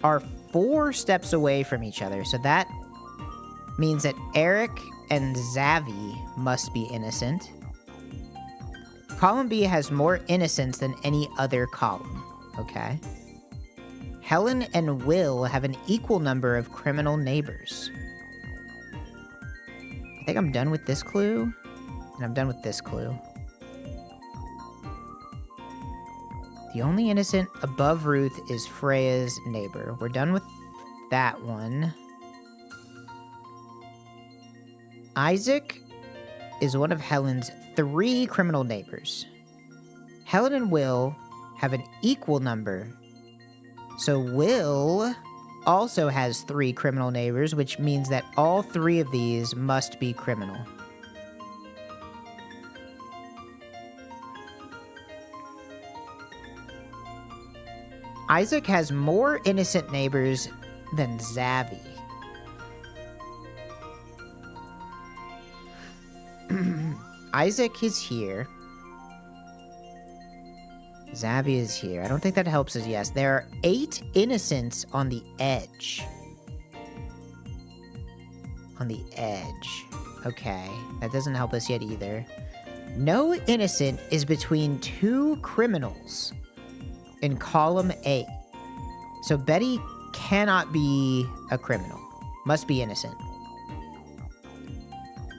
Speaker 1: are 4 steps away from each other, so that means that Eric and Zavi must be innocent. Column B has more innocents than any other column. Okay. Helen and Will have an equal number of criminal neighbors. I think I'm done with this clue, and I'm done with this clue. The only innocent above Ruth is Freya's neighbor. We're done with that one. Isaac is one of Helen's 3 criminal neighbors. Helen and Will have an equal number. So Will also has 3 criminal neighbors, which means that all 3 of these must be criminal. Isaac has more innocent neighbors than Zavi. Isaac is here. Zavi is here. I don't think that helps us, yes. There are 8 innocents on the edge. On the edge. Okay. That doesn't help us yet either. No innocent is between 2 criminals in column A. So Betty cannot be a criminal. Must be innocent.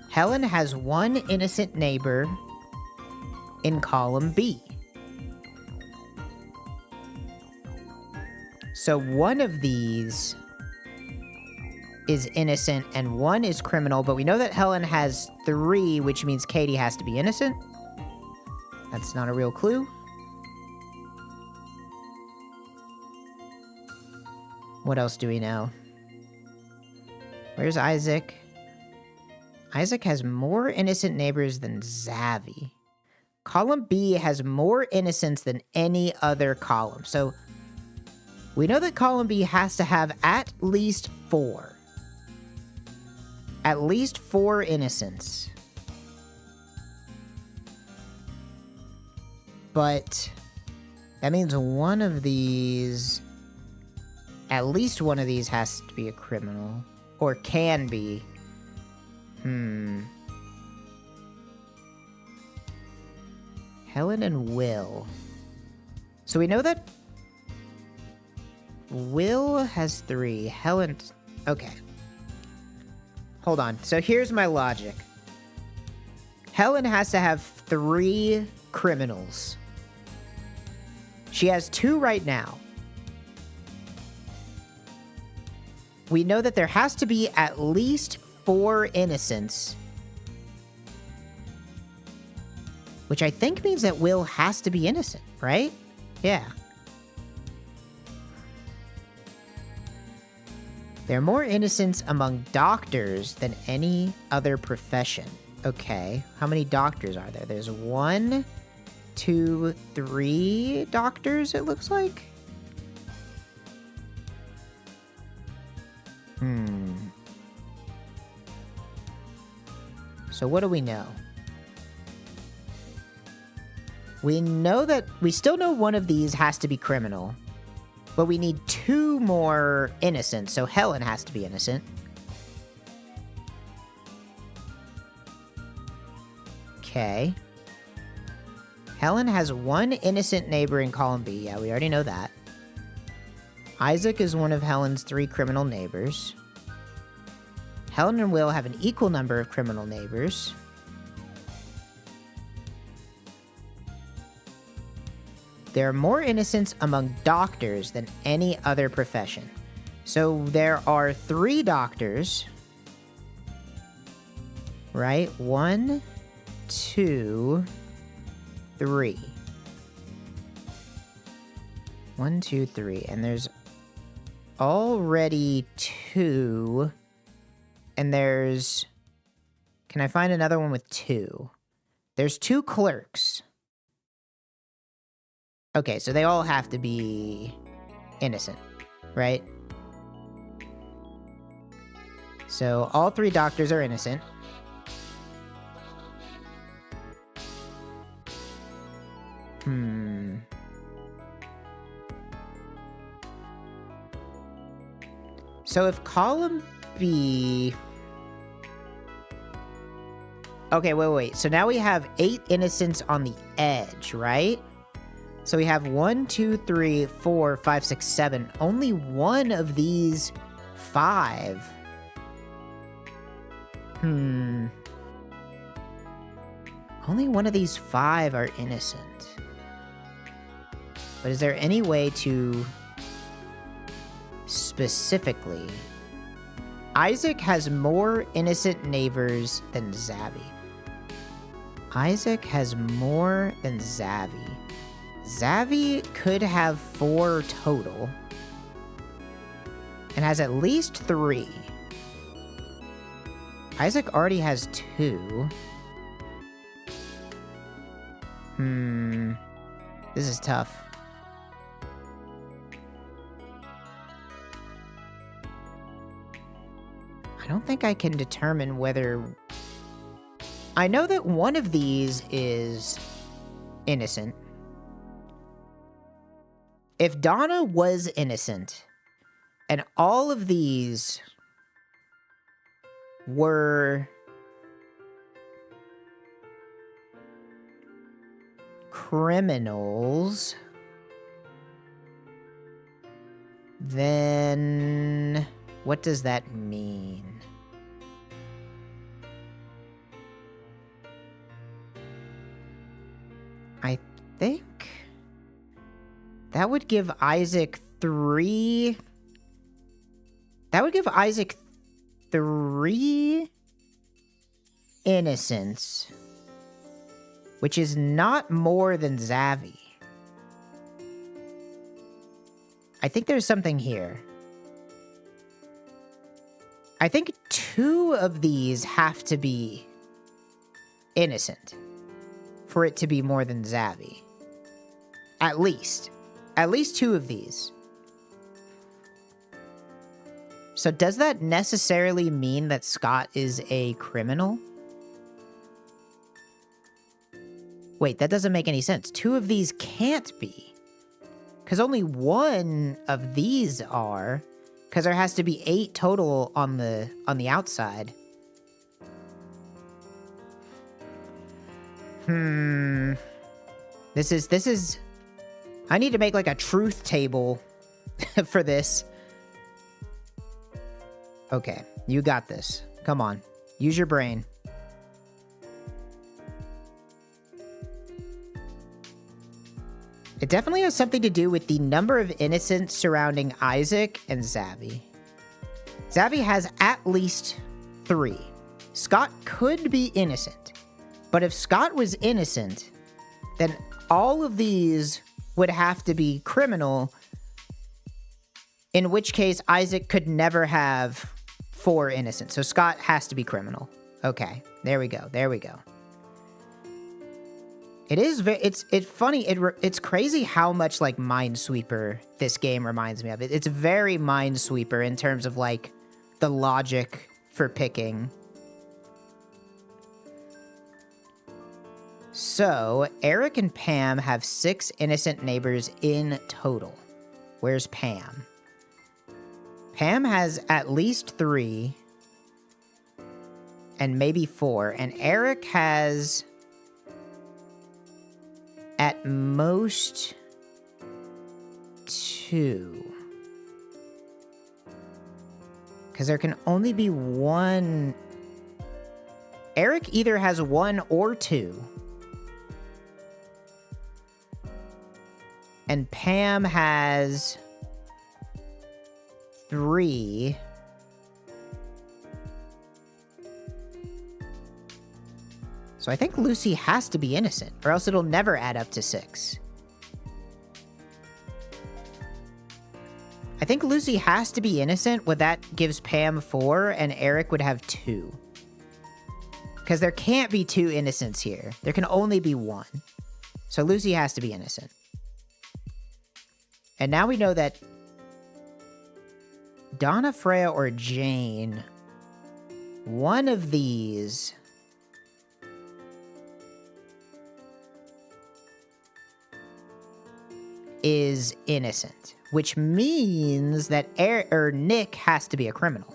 Speaker 1: Helen has 1 innocent neighbor in column B. So one of these is innocent and 1 is criminal, but we know that Helen has 3, which means Katie has to be innocent. That's not a real clue. What else do we know? Where's Isaac? Isaac has more innocent neighbors than Zavi. Column B has more innocents than any other column. So we know that column B has to have at least 4. At least 4 innocents. But that means one of these, at least one of these has to be a criminal. Or can be. Helen and Will. So we know that Will has 3. Helen... Okay. Hold on. So here's my logic. Helen has to have 3 criminals. She has 2 right now. We know that there has to be at least 4 innocents. Which I think means that Will has to be innocent, right? Yeah. There are more innocents among doctors than any other profession. Okay, how many doctors are there? There's 1, 2, 3 doctors, it looks like. So what do we know? We know that we still know one of these has to be criminal, but we need 2 more innocent, so Helen has to be innocent. Okay. Helen has 1 innocent neighbor in column B. Yeah, we already know that. Isaac is one of Helen's 3 criminal neighbors. Helen and Will have an equal number of criminal neighbors. There are more innocents among doctors than any other profession. So there are 3 doctors, right? 1, 2, 3. 1, 2, 3. And there's already 2. And there's... Can I find another one with 2? There's 2 clerks. Okay, so they all have to be innocent, right? So all 3 doctors are innocent. So if column B... Okay, wait. So now we have 8 innocents on the edge, right? So we have 1, 2, 3, 4, 5, 6, 7. Only one of these 5. Only one of these 5 are innocent. But is there any way to specifically... Isaac has more innocent neighbors than Zavi. Isaac has more than Zavi. Zavi could have 4 total. And has at least 3. Isaac already has 2. This is tough. I don't think I can determine whether... I know that one of these is innocent. If Donna was innocent, and all of these were criminals, then what does that mean? I think that would give Isaac 3... That would give Isaac 3 innocence, which is not more than Zavi. I think there's something here. I think 2 of these have to be innocent for it to be more than Zavi. At least. At least 2 of these. So does that necessarily mean that Scott is a criminal? Wait, that doesn't make any sense. 2 of these can't be. Because only 1 of these are. Because there has to be 8 total on the outside. This is... I need to make like a truth table for this. Okay, you got this. Come on. Use your brain. It definitely has something to do with the number of innocents surrounding Isaac and Zavi. Zavi has at least 3. Scott could be innocent. But if Scott was innocent, then all of these would have to be criminal, in which case Isaac could never have 4 innocents. So Scott has to be criminal. Okay, there we go. There we go. It is it's funny. It's crazy how much like Minesweeper this game reminds me of. It's very Minesweeper in terms of like the logic for picking. So Eric and Pam have 6 innocent neighbors in total. Where's Pam? Pam has at least 3 and maybe 4, and Eric has at most 2. Because there can only be 1. Eric either has 1 or 2. And Pam has 3. So I think Lucy has to be innocent, or else it'll never add up to 6. I think Lucy has to be innocent, what that gives Pam 4, and Eric would have 2. Because there can't be 2 innocents here. There can only be 1. So Lucy has to be innocent. And now we know that Donna, Freya, or Jane, one of these is innocent, which means that Nick has to be a criminal.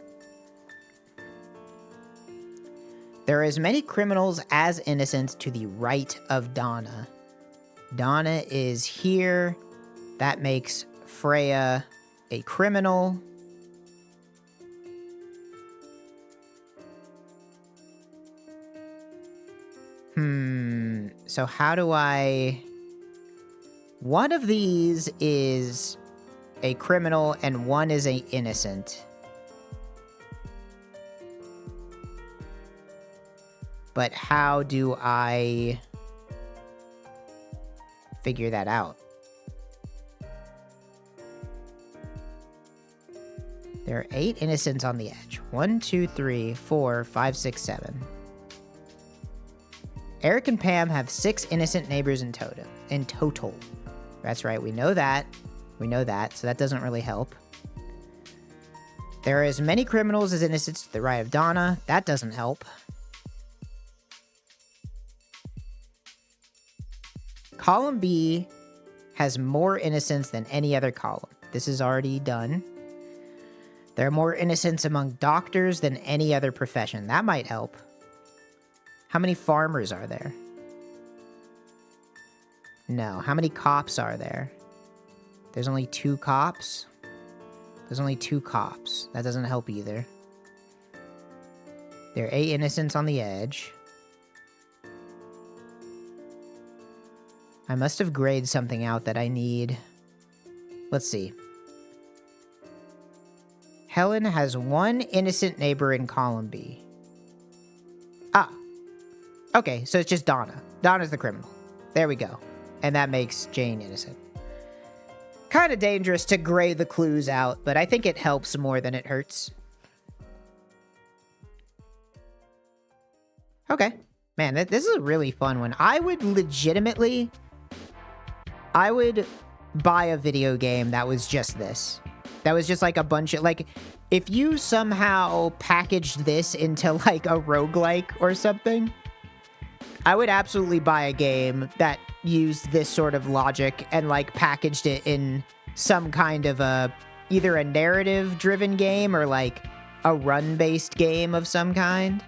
Speaker 1: There are as many criminals as innocents to the right of Donna. Donna is here. That makes Freya a criminal. So how do I... One of these is a criminal and one is an innocent. But how do I figure that out? There are 8 innocents on the edge. 1, 2, 3, 4, 5, 6, 7. Eric and Pam have 6 innocent neighbors in total. That's right, we know that. We know that, so that doesn't really help. There are as many criminals as innocents to the right of Donna. That doesn't help. Column B has more innocents than any other column. This is already done. There are more innocents among doctors than any other profession. That might help. How many farmers are there? No. How many cops are there? There's only 2 cops? There's only 2 cops. That doesn't help either. There are 8 innocents on the edge. I must have grayed something out that I need. Let's see. Helen has 1 innocent neighbor in column B. Ah. Okay, so it's just Donna. Donna's the criminal. There we go. And that makes Jane innocent. Kind of dangerous to gray the clues out, but I think it helps more than it hurts. Okay. Man, this is a really fun one. I would buy a video game that was just this. That was just like a bunch of, like, if you somehow packaged this into like a roguelike or something, I would absolutely buy a game that used this sort of logic and like packaged it in some kind of either a narrative-driven game or like a run-based game of some kind.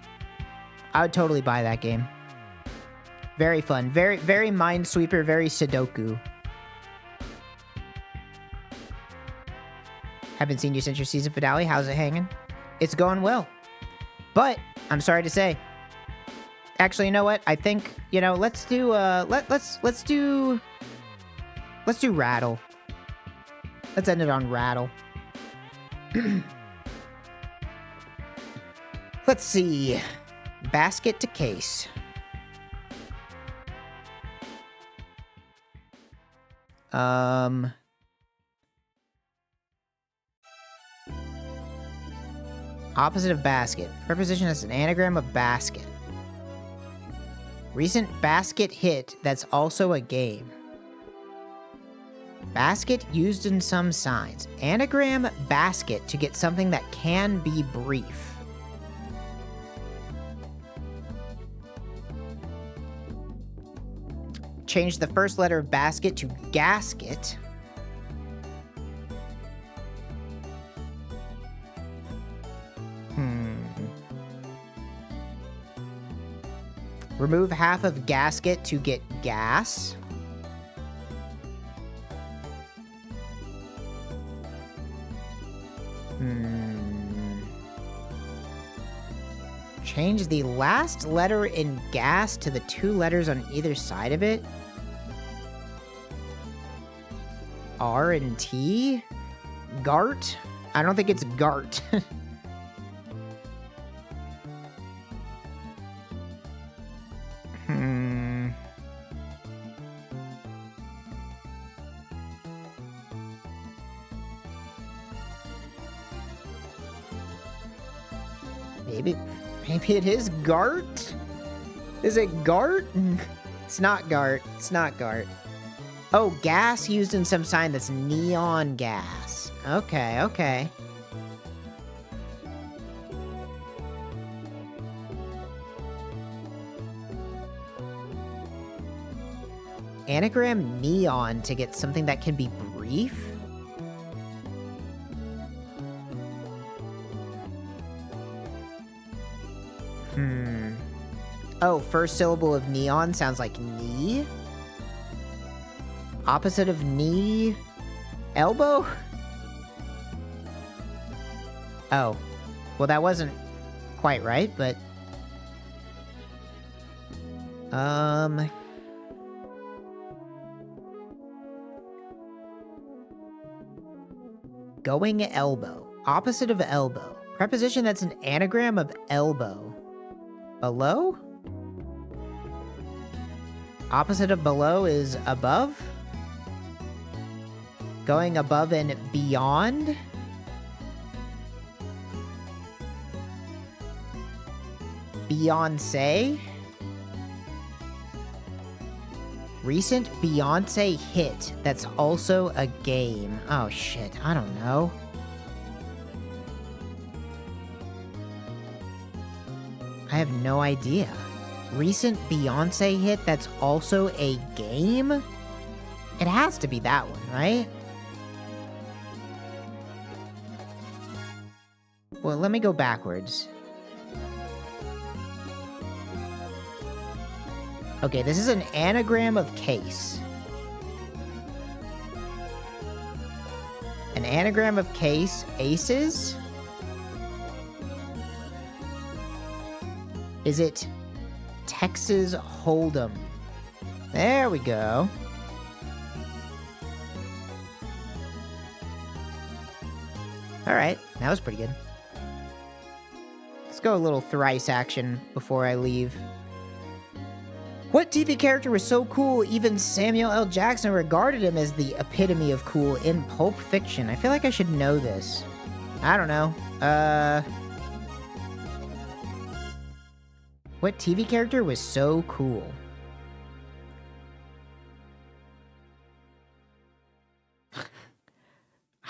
Speaker 1: I would totally buy that game. Very fun. Very, very Minesweeper, very Sudoku. Haven't seen you since your season finale. How's it hanging? It's going well. But, I'm sorry to say. Actually, you know what? I think, let's do, let's do Rattle. Let's end it on Rattle. Let's see. Basket to case. Opposite of basket. Preposition is an anagram of basket. Recent basket hit that's also a game. Basket used in some signs. Anagram basket to get something that can be brief. Change the first letter of basket to gasket. Remove half of gasket to get gas. Change the last letter in gas to the two letters on either side of it. R and T? Gart? I don't think it's Gart. Maybe it is Gart? Is it Gart? It's not Gart. It's not Gart. Oh, gas used in some sign that's neon gas. Okay, okay. Anagram neon to get something that can be brief? Oh, first syllable of neon sounds like knee? Opposite of knee? Elbow? Oh. Well, that wasn't quite right, but... Going elbow. Opposite of elbow. Preposition that's an anagram of elbow. Below? Opposite of below is above? Going above and beyond? Beyonce? Recent Beyonce hit that's also a game. Oh shit, I don't know. I have no idea. Recent Beyonce hit that's also a game? It has to be that one, right? Well, let me go backwards. Okay, this is an anagram of case. An anagram of case, aces? Is it Texas Hold'em? There we go. Alright, that was pretty good. Let's go a little thrice action before I leave. What TV character was so cool even Samuel L. Jackson regarded him as the epitome of cool in Pulp Fiction? I feel like I should know this. I don't know. What TV character was so cool?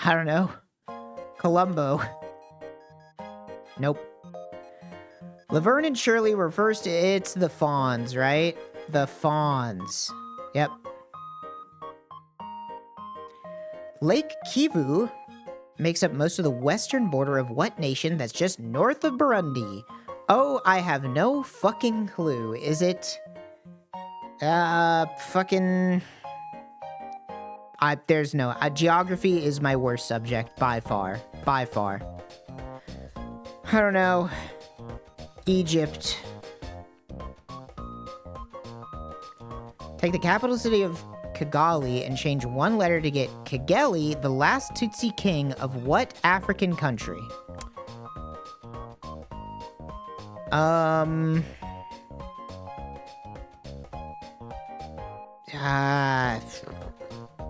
Speaker 1: I don't know. Columbo. Nope. Laverne and Shirley were first. It's the Fawns, right? The Fawns. Yep. Lake Kivu makes up most of the western border of what nation that's just north of Burundi? Oh, I have no fucking clue. Is it... fucking... there's no... geography is my worst subject, by far. By far. I don't know. Egypt. Take the capital city of Kigali and change one letter to get Kigali, the last Tutsi king of what African country?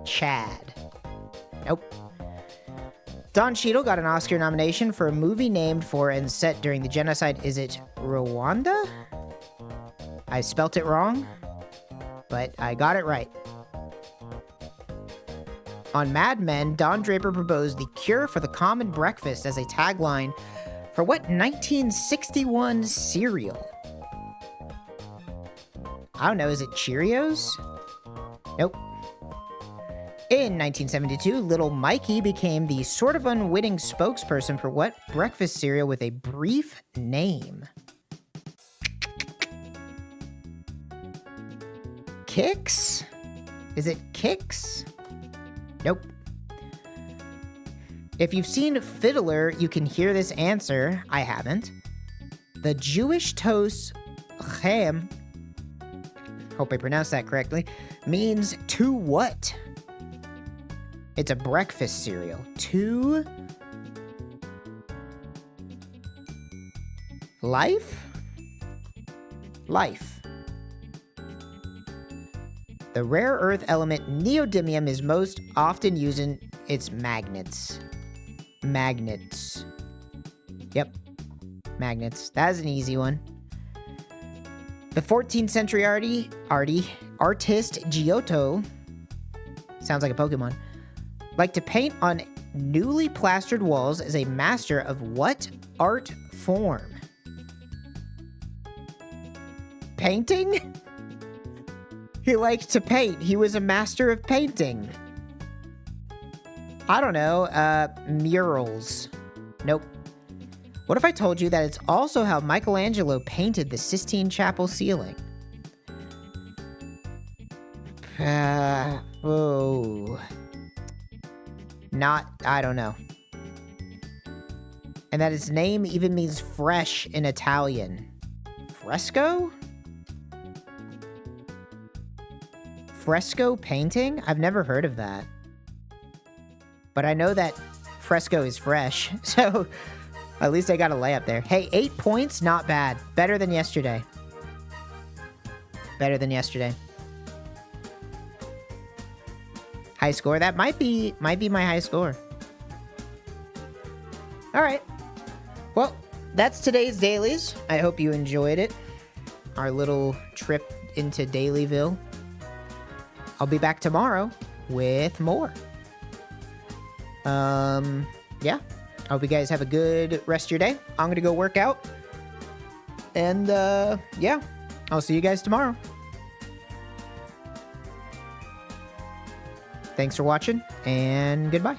Speaker 1: Chad. Nope. Don Cheadle got an Oscar nomination for a movie named for and set during the genocide. Is it Rwanda? I spelt it wrong, but I got it right. On Mad Men, Don Draper proposed the cure for the common breakfast as a tagline for what 1961 cereal? I don't know, is it Cheerios? Nope. In 1972, Little Mikey became the sort of unwitting spokesperson for what breakfast cereal with a brief name? Kix? Is it Kix? Nope. If you've seen Fiddler, you can hear this answer. I haven't. The Jewish toast chem, hope I pronounced that correctly, means to what? It's a breakfast cereal. To life? Life. The rare earth element neodymium is most often used in its magnets. Magnets. Yep. Magnets. That is an easy one. The 14th century artist Giotto, sounds like a Pokemon, liked to paint on newly plastered walls as a master of what art form? Painting? He liked to paint. He was a master of painting. I don't know, murals. Nope. What if I told you that it's also how Michelangelo painted the Sistine Chapel ceiling? I don't know. And that his name even means fresh in Italian. Fresco? Fresco painting? I've never heard of that. But I know that fresco is fresh, so at least I got a layup there. Hey, 8 points, not bad. Better than yesterday. Better than yesterday. High score? That might be my high score. All right. Well, that's today's dailies. I hope you enjoyed it. Our little trip into Dailyville. I'll be back tomorrow with more. Yeah. I hope you guys have a good rest of your day. I'm gonna go work out. And, yeah. I'll see you guys tomorrow. Thanks for watching, and goodbye.